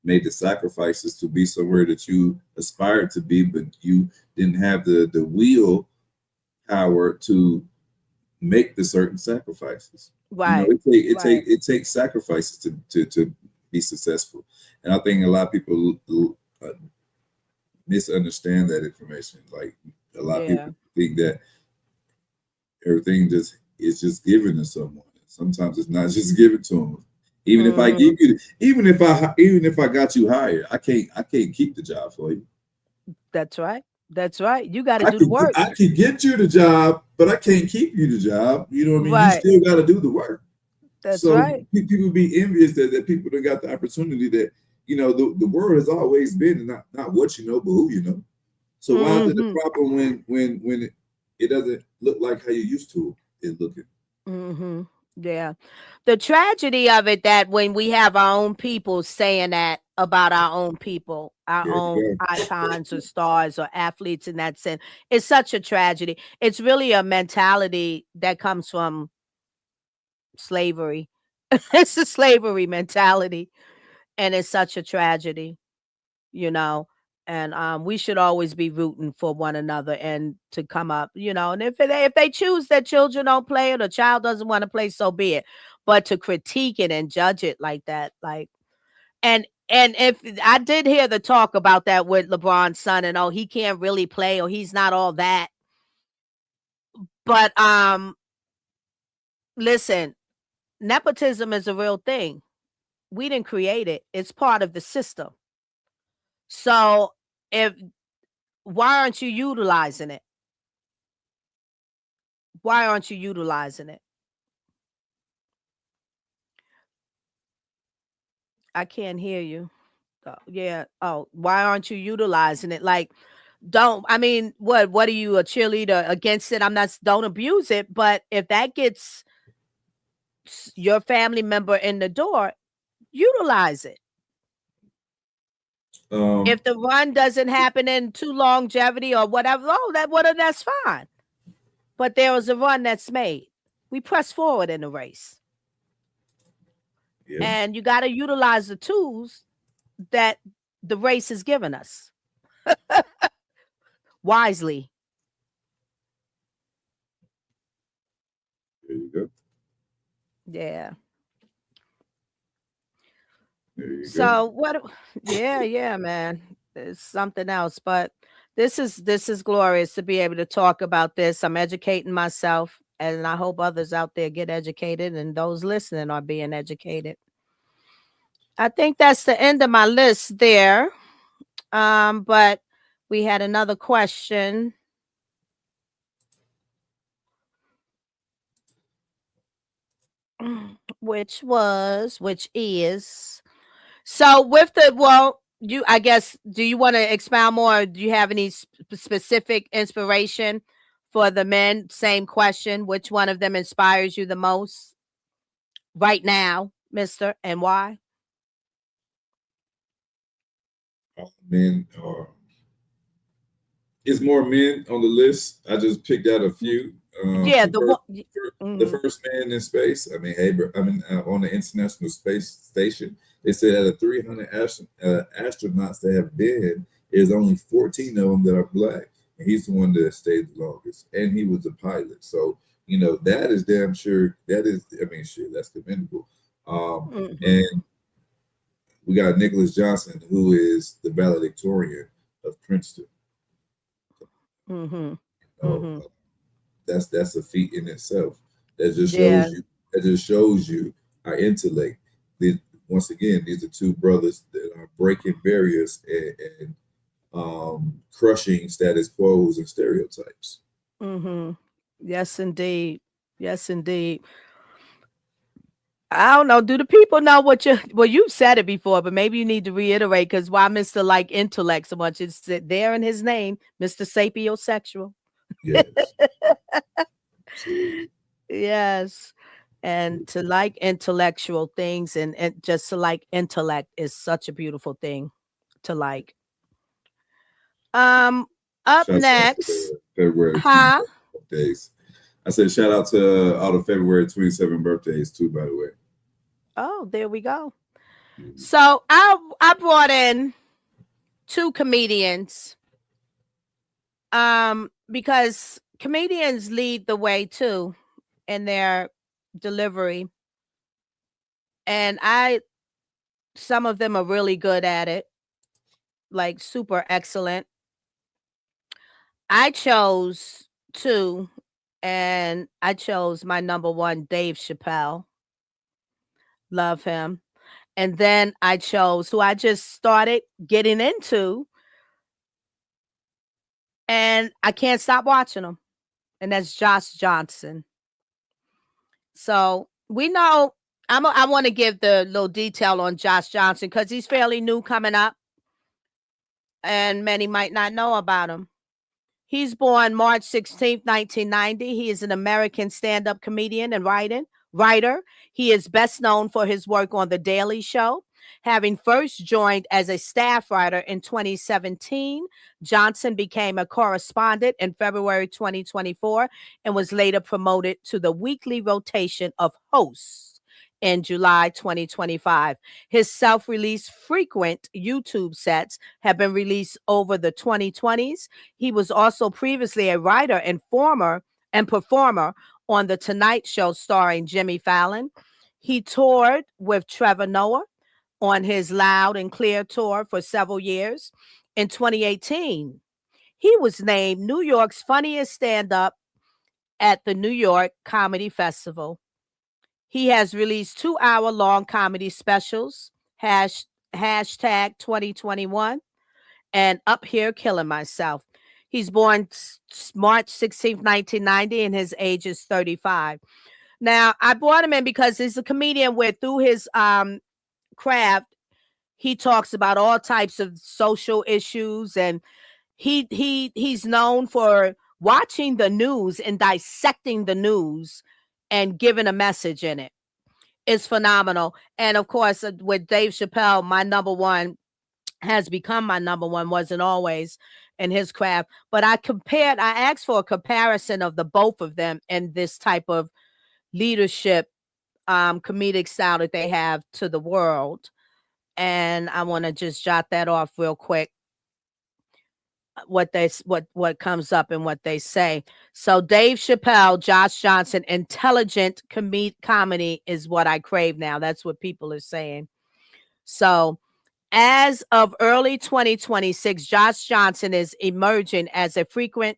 made the sacrifices to be somewhere that you aspired to be, but you didn't have the will power to make the certain sacrifices. Right. Right. It takes sacrifices to be successful, and I think a lot of people uh, misunderstand that information. Like a lot of Yeah. people think that everything just is just given to someone. Sometimes it's not just given to them. Hmm. Even if I got you hired, I can't keep the job for you. That's right. That's right. You got to do the work. I can get you the job, but I can't keep you the job. You know what I mean? You Right. still got to do the work. That's So right. people be envious that people that got the opportunity that the world has always been not what you know, but who you know. So why is it a Hmm. problem when it doesn't look like how you used to it looking? Hmm. Yeah. The tragedy of it that when we have our own people saying that about our own people, our There own you icons or stars or athletes in that sense, it's such a tragedy. It's really a mentality that comes from slavery. It's a slavery mentality, and it's such a tragedy, you know. And we should always be rooting for one another and to come up, and if they choose that children don't play it, or child doesn't want to play, so be it. But to critique it and judge it like that, like, and if I did hear the talk about that with LeBron's son, and he can't really play, or he's not all that. But listen, nepotism is a real thing. We didn't create it. It's part of the system. So if why aren't you utilizing it? Why aren't you utilizing it? I can't hear you. Oh, yeah. Oh, why aren't you utilizing it? Like, I mean, what are you, a cheerleader against it? Don't abuse it. But if that gets your family member in the door, utilize it. If the run doesn't happen in too longevity or whatever, that's fine. But there was a run that's made. We press forward in the race. Yeah. And you got to utilize the tools that the race has given us wisely. There you go. Yeah. There you so go. What? Yeah, man. It's something else, but this is glorious to be able to talk about this. I'm educating myself, and I hope others out there get educated, and those listening are being educated. I think that's the end of my list there. But we had another question. Which is, so with I guess, do you want to expound more? Do you have any specific inspiration for the men? Same question. Which one of them inspires you the most right now, mister, and why? Men it's more men on the list. I just picked out a few. Yeah, the first man in space. I mean, on the International Space Station, they said out of 300 astronauts that have been, there's only 14 of them that are black, and he's the one that stayed the longest, and he was a pilot. So that is damn sure. That is, that's commendable. And we got Nicholas Johnson, who is the valedictorian of Princeton. That's a feat in itself. That just shows you our intellect. Once again, these are two brothers that are breaking barriers and crushing status quos and stereotypes. Yes, indeed. Yes, indeed. I don't know. Do the people know you've said it before, but maybe you need to reiterate, because why Mr. like intellect so much? It's there in his name, Mr. Sapiosexual. Yes. Yes. And to like intellectual things and just to like intellect is such a beautiful thing to like. Up next. February days. I said shout out to all the February 27 birthdays too, by the way. Oh, there we go. So I brought in two comedians. Because comedians lead the way too in their delivery. And some of them are really good at it, like super excellent. I chose two, and I chose my number one, Dave Chappelle. Love him. And then I chose who I just started getting into, and I can't stop watching him. And that's Josh Johnson. So we know I want to give the little detail on Josh Johnson because he's fairly new coming up, and many might not know about him. He's born March 16th, 1990. He is an American stand-up comedian and writer. He is best known for his work on The Daily Show. Having first joined as a staff writer in 2017, Johnson became a correspondent in February 2024 and was later promoted to the weekly rotation of hosts in July 2025. His self-released frequent YouTube sets have been released over the 2020s. He was also previously a writer and performer on The Tonight Show starring Jimmy Fallon. He toured with Trevor Noah on his Loud and Clear tour for several years. In 2018, he was named New York's funniest stand-up at the New York Comedy Festival. He has released 2-hour-long comedy specials, hashtag 2021 and Up Here Killing Myself. He's born March 16th, 1990, and his age is 35. Now, I brought him in because he's a comedian where through his craft, he talks about all types of social issues, and he's known for watching the news and dissecting the news and giving a message in it. It's phenomenal. And of course, with Dave Chappelle, my number one has become my number one, wasn't always in his craft. But I asked for a comparison of the both of them and this type of leadership comedic style that they have to the world. And I want to just jot that off real quick. What comes up and what they say. So Dave Chappelle, Josh Johnson, intelligent comedy is what I crave now. That's what people are saying. So as of early 2026, Josh Johnson is emerging as a frequently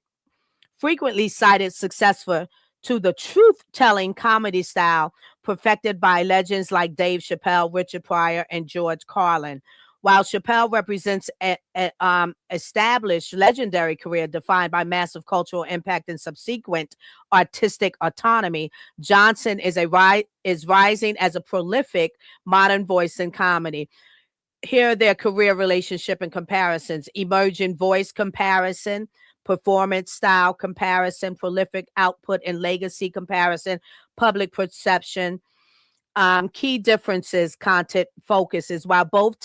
cited successor to the truth-telling comedy style perfected by legends like Dave Chappelle, Richard Pryor, and George Carlin. While Chappelle represents an established legendary career defined by massive cultural impact and subsequent artistic autonomy, Johnson is rising as a prolific modern voice in comedy. Here are their career relationship and comparisons: emerging voice comparison, performance style comparison, prolific output and legacy comparison, public perception. Key differences: content focuses. While both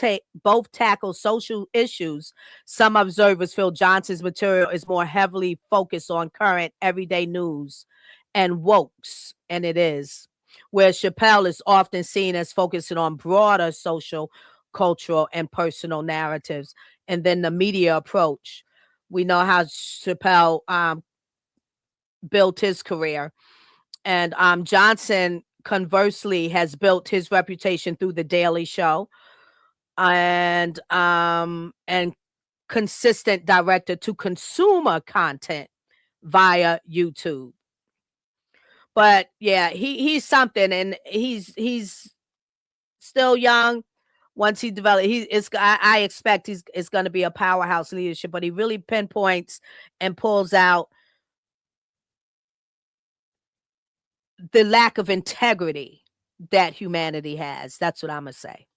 tackle social issues, some observers feel Johnson's material is more heavily focused on current everyday news and wokes, and it is. Where Chappelle is often seen as focusing on broader social, cultural, and personal narratives. And then the media approach. We know how Chappelle built his career, and Johnson conversely has built his reputation through the Daily Show and consistent director to consumer content via YouTube. But yeah, he's something, and he's still young. Once he develops, I expect it's going to be a powerhouse leadership. But he really pinpoints and pulls out the lack of integrity that humanity has. That's what I'm gonna say.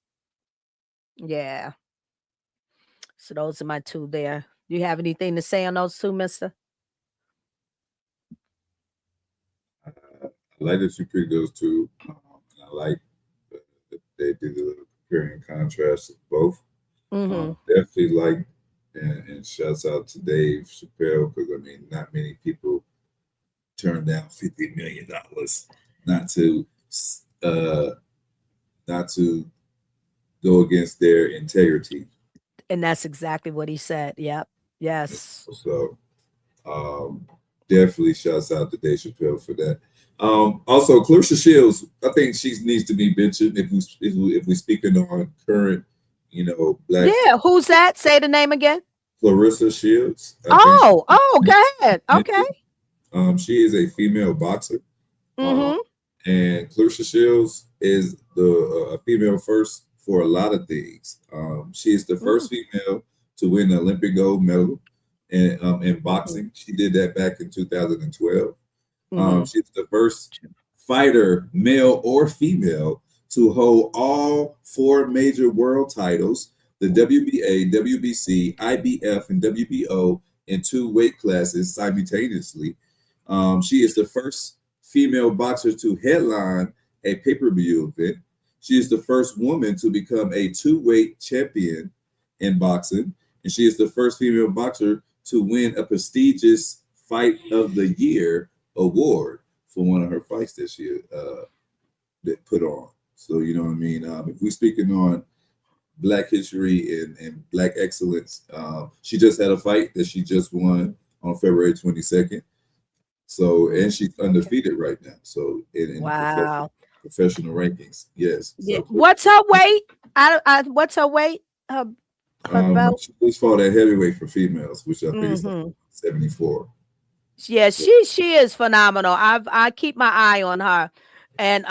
Yeah. So those are my two there. Do you have anything to say on those two, mister? I like that you picked those two. I like that they did a little compare and contrast of both. Definitely like, and shouts out to Dave Chappelle, because I mean, not many people turn down $50 million not to go against their integrity. And that's exactly what he said. Yep. Yes. So definitely shouts out to Dave Chappelle for that. Also, Clarissa Shields, I think she needs to be mentioned if we speaking on current, black. Yeah, who's that? Say the name again. Clarissa Shields. Go ahead. Okay. She is a female boxer. And Clarissa Shields is a female first for a lot of things. She is the first female to win the Olympic gold medal in boxing. She did that back in 2012. She's the first fighter, male or female, to hold all 4 major world titles: the WBA, WBC, IBF, and WBO in 2 weight classes simultaneously. She is the first female boxer to headline a pay-per-view event. She is the first woman to become a 2-weight champion in boxing, and she is the first female boxer to win a prestigious Fight of the Year award for one of her fights that she that put on. So you know what I mean. If we're speaking on Black history and Black excellence, she just had a fight that she just won on February 22nd. So and she's Okay. undefeated right now. So in the Wow. professional rankings, yes. Yeah. So What's her weight? What's her weight? Her belt. she just fought at heavyweight for females, which I think is like Hmm. 74. Yeah, So, she is phenomenal. I keep my eye on her, and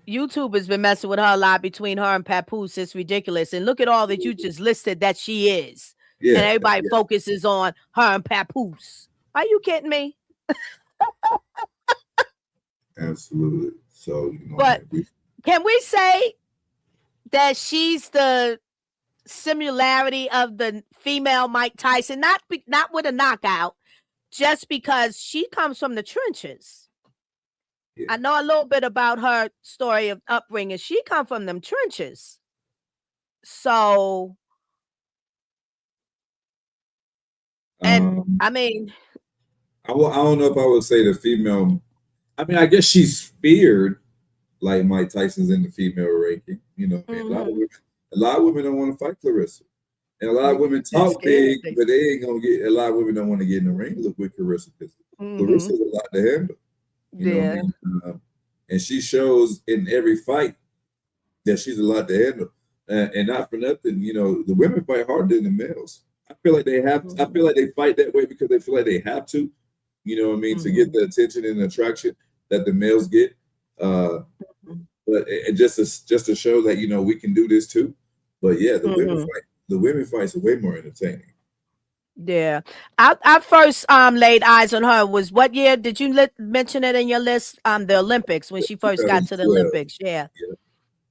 YouTube has been messing with her a lot between her and Papoose. It's ridiculous. And look at all that you just listed that she is, and yeah, everybody yeah, focuses on her and Papoose. Are you kidding me? absolutely. So you know, But man, we can we say that she's the similarity of the female Mike Tyson? Not with a knockout, just because she comes from the trenches. yeah. I know a little bit about her story of upbringing. She come from them trenches. So, and Um, I mean, I don't know if I would say the female. I mean, I guess she's feared like Mike Tyson's in the female ranking. You know, what I mean, mhm, a lot of women don't want to fight Clarissa, and a lot of women they're talk scared. big, but they ain't gonna get. A lot of women don't want to get in the ring. Look with Clarissa because Mhm, Clarissa's a lot to handle. You know what I yeah. mean? And she shows in every fight that she's a lot to handle. And not for nothing, you know, the women fight harder than the males. I feel like they have. I feel Mhm, like they fight that way because they feel like they have to. You know what I mean? To get mhm, the attention and attraction that the males get. Uh, mhm, but just to show that we can do this too. But yeah, mhm. the women fights are way more entertaining. Yeah. I first laid eyes on her was what year? Did you mention it in your list? The Olympics, when she first got to the 2012. Olympics. Yeah. Yeah,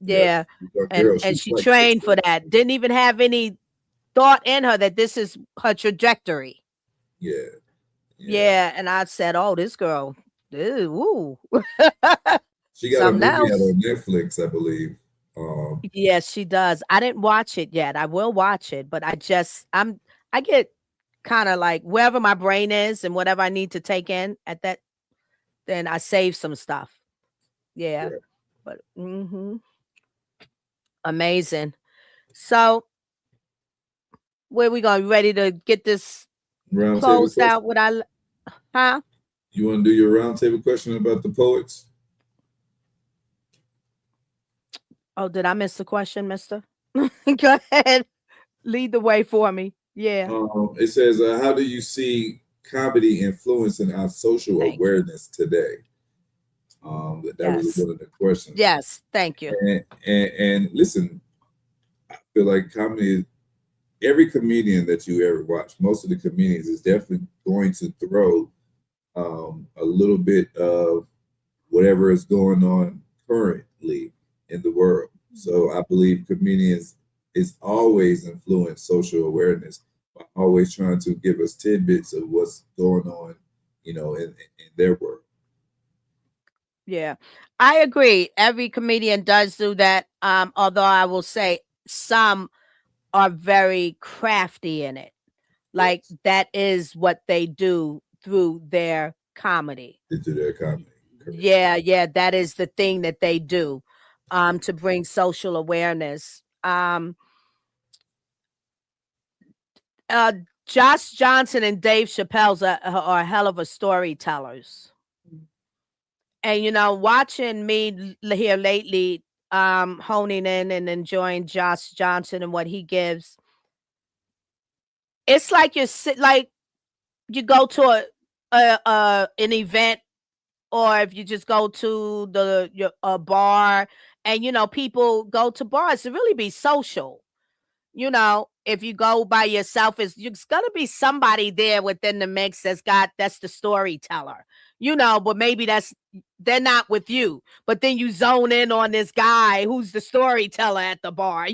yeah. Yeah. Young girl, And she's she like trained 16. for that. Didn't even have any thought in her that this is her trajectory. Yeah, yeah. Yeah, and I said, "Oh, this girl, ooh, She got a something movie out else." on Netflix, I believe. Um, Yes, she does. I didn't watch it yet. I will watch it, but I get kind of like wherever my brain is and whatever I need to take in at that, then I save some stuff. Yeah, right. but amazing. So where we going? Ready to get this Roundtable closed out? question. What huh? You want to do your roundtable question about the poets? Oh, did I miss the question, Mister? Go ahead. Lead the way for me. Yeah. It says, "How do you see comedy influencing our social Thank you. awareness today?" That was Yes. one of the questions. Yes. Thank you. And listen, I feel like comedy. Every comedian that you ever watch, most of the comedians is definitely going to throw a little bit of whatever is going on currently in the world. So I believe comedians is always influence social awareness by always trying to give us tidbits of what's going on, in their world. Yeah. I agree. Every comedian does do that. Although I will say some are very crafty in it. Like Yes, that is what they do through their comedy. into their comedy. Correct. Yeah, yeah, that is the thing that they do to bring social awareness. Uh Josh Johnson and Dave Chappelle's are a hell of a storytellers. And watching me here lately, honing in and enjoying Josh Johnson and what he gives, it's like like you go to an event, or if you just go to a bar, and people go to bars to really be social. If you go by yourself, it's gonna be somebody there within the mix that's the storyteller, but maybe they're not with you, but then you zone in on this guy who's the storyteller at the bar.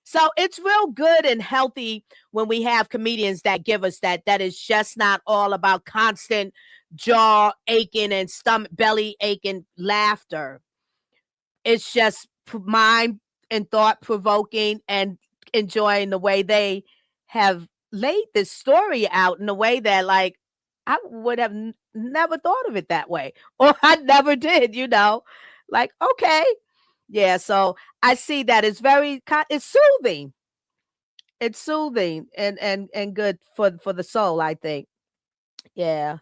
So it's real good and healthy when we have comedians that give us that is just not all about constant jaw aching and stomach belly aching laughter. It's just mind and thought provoking, and enjoying the way they have laid this story out in a way that, like, I would have never thought of it that way, or I never did. Like, okay. Yeah, so I see that it's very it's soothing. It's soothing and good for the soul, I think. Yeah.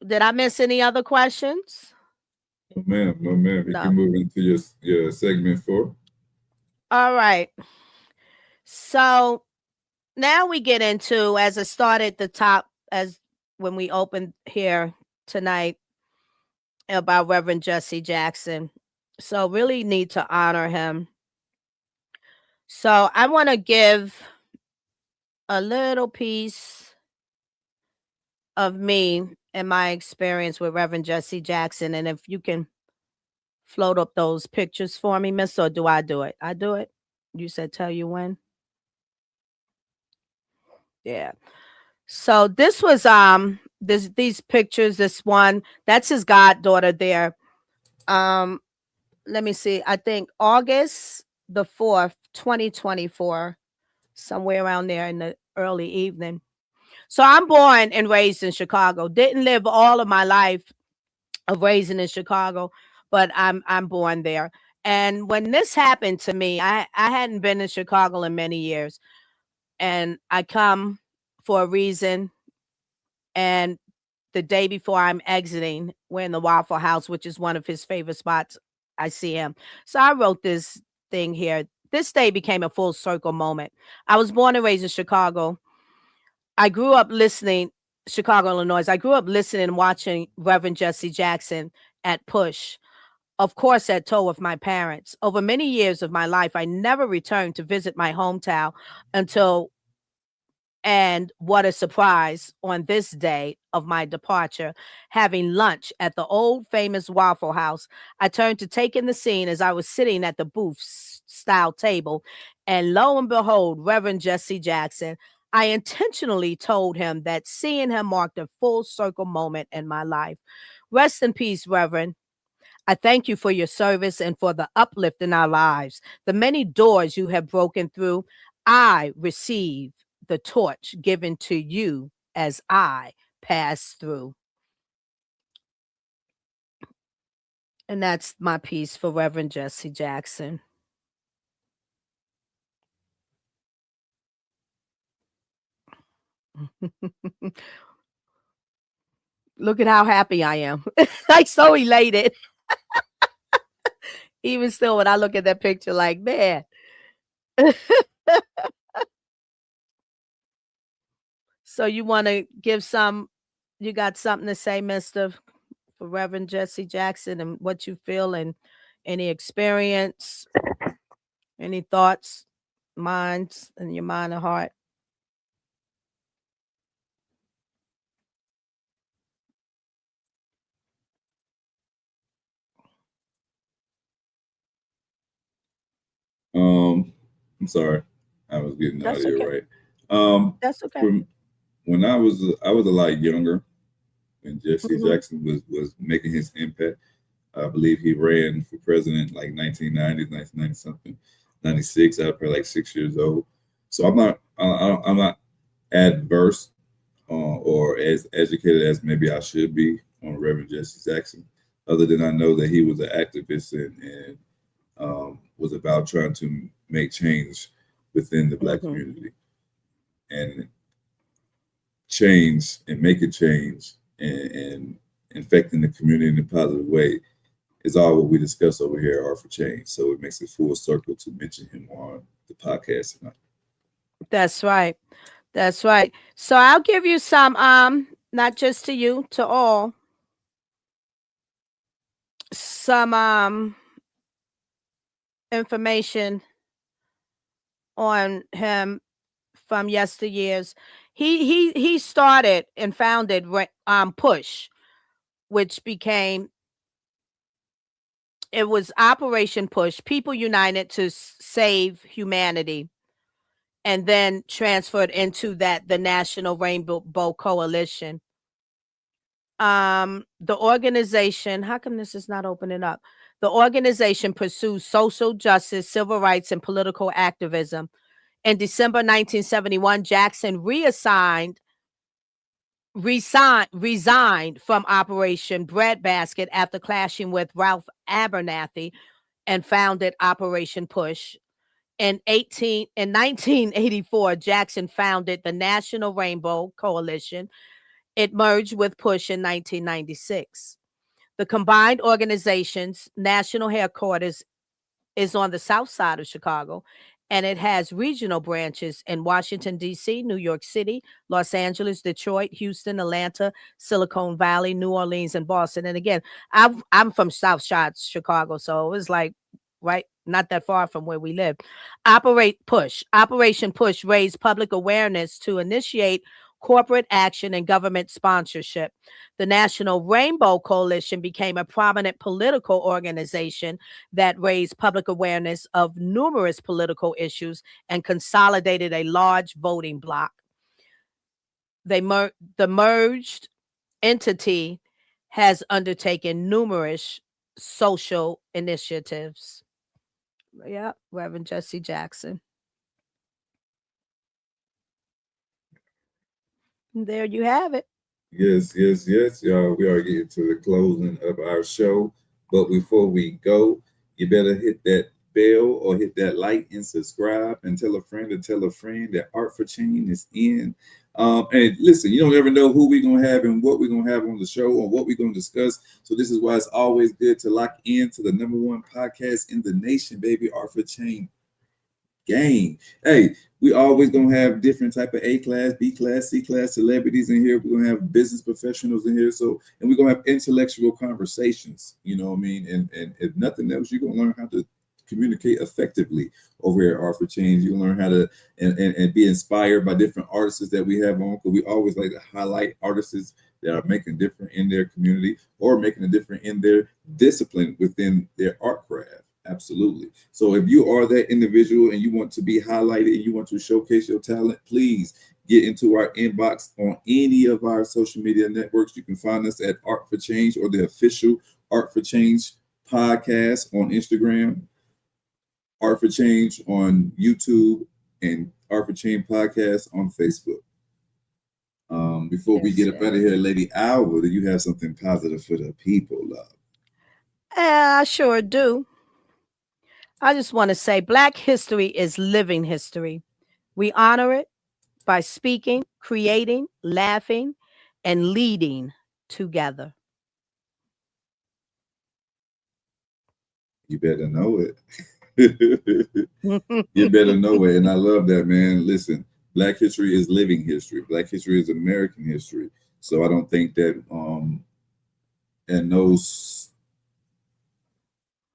Did I miss any other questions? No, ma'am. No, ma'am. You can No. move into your segment 4. All right. So now we get into, as I started the top, as when we opened here tonight, about Reverend Jesse Jackson. So really need to honor him. So I want to give a little piece of me and my experience with Reverend Jesse Jackson. And if you can float up those pictures for me, miss, or do I do it? I do it. You said tell you when. Yeah. So this was these pictures, this one, that's his goddaughter there. Um let me see. I think August the 4th, 2024, somewhere around there in the early evening. So I'm born and raised in Chicago. Didn't live all of my life of raising in Chicago, but I'm born there. And when this happened to me, I hadn't been in Chicago in many years, and I come for a reason. And the day before I'm exiting, we're in the Waffle House, which is one of his favorite spots. I see him. So I wrote this thing here. This day became a full circle moment. I was born and raised in Chicago. I grew up listening, Chicago, Illinois. I grew up listening and watching Reverend Jesse Jackson at Push, of course, at Toe with my parents. Over many years of my life, I never returned to visit my hometown until, and what a surprise, on this day of my departure, having lunch at the old famous Waffle House, I turned to take in the scene as I was sitting at the booth style table, and lo and behold, Reverend Jesse Jackson. I intentionally told him that seeing him marked a full circle moment in my life. Rest in peace, Reverend. I thank you for your service and for the uplift in our lives, the many doors you have broken through. I receive the torch given to you as I pass through. And that's my piece for Reverend Jesse Jackson. Look at how happy I am. I'm so elated. Even still, when I look at that picture, like, man. So you want to give you got something to say, Mister, for Reverend Jesse Jackson, and what you feel, and any experience, any thoughts, minds, in your mind and heart? I'm sorry, I was getting the That's audio okay. right. That's okay. From when I was a lot younger when Jesse Mhm. Jackson was making his impact. I believe he ran for president like 1990, 1990 something, 96. I was probably like 6 years old. So I'm not adverse or as educated as maybe I should be on Reverend Jesse Jackson. Other than I know that he was an activist and was about trying to make change within the Black Mhm. community and change and make a change and infecting the community in a positive way is all what we discuss over here at Art for Change. So it makes it full circle to mention him on the podcast tonight. That's right. That's right. So I'll give you some, not just to you, to all, some information on him from yesteryears. He started and founded Push, which became, it was Operation Push, People United to Save Humanity, and then transferred into that the National Rainbow Coalition. The organization, how come this is not opening up? The organization pursues social justice, civil rights, and political activism. In December 1971, Jackson resigned from Operation Breadbasket after clashing with Ralph Abernathy and founded Operation Push. In 1984, Jackson founded the National Rainbow Coalition. It merged with Push in 1996. The combined organization's national headquarters is on the south side of Chicago, and it has regional branches in Washington, D.C., New York City, Los Angeles, Detroit, Houston, Atlanta, Silicon Valley, New Orleans, and Boston. And again, I'm from South Side Chicago, so it was like right not that far from where we live. Operation Push raised public awareness to initiate corporate action and government sponsorship. The National Rainbow Coalition became a prominent political organization that raised public awareness of numerous political issues and consolidated a large voting bloc. The merged entity has undertaken numerous social initiatives. Yeah, Reverend Jesse Jackson. There you have it. Yes, y'all. We are getting to the closing of our show. But before we go, you better hit that bell or hit that like and subscribe and tell a friend to tell a friend that Art for Change is in. And listen, you don't ever know who we're going to have and what we're going to have on the show or what we're going to discuss. So this is why it's always good to lock in to the #1 podcast in the nation, baby, Art for Change. Game. Hey, we always gonna have different type of A class, B class, C class celebrities in here. We're gonna have business professionals in here. So, and we're gonna have intellectual conversations. You know what I mean? And if nothing else, you're gonna learn how to communicate effectively over here at Art for Change. You learn how to and be inspired by different artists that we have on, because we always like to highlight artists that are making a difference in their community or making a difference in their discipline within their art craft. Absolutely. So if you are that individual and you want to be highlighted and you want to showcase your talent, please get into our inbox on any of our social media networks. You can find us at Art for Change or the official Art for Change podcast on Instagram, Art for Change on YouTube, and Art for Change podcast on Facebook. Before we get up out of here, Lady Alva, do you have something positive for the people, love? I sure do. I just want to say Black history is living history. We honor it by speaking, creating, laughing, and leading together. You better know it. You better know it. And I love that, man. Listen, Black history is living history. Black history is American history. So I don't think that in no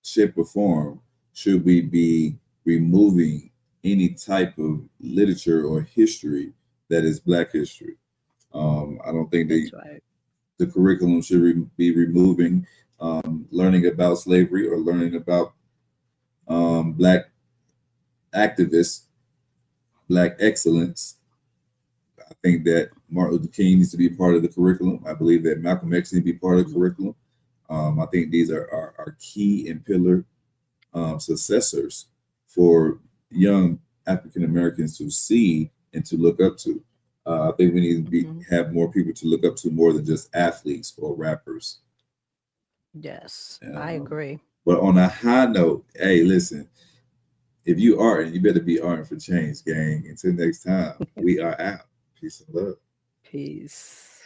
shape or form should we be removing any type of literature or history that is Black history. I don't think the curriculum should be removing learning about slavery or learning about Black activists, Black excellence. I think that Martin Luther King needs to be part of the curriculum. I believe that Malcolm X needs to be part of the curriculum. I think these are key and pillar successors for young African Americans to see and to look up to. I think we need to have more people to look up to more than just athletes or rappers. Yes, I agree. But on a high note, hey, listen, if you are, you better be arting for change, gang. Until next time, we are out. Peace and love. Peace.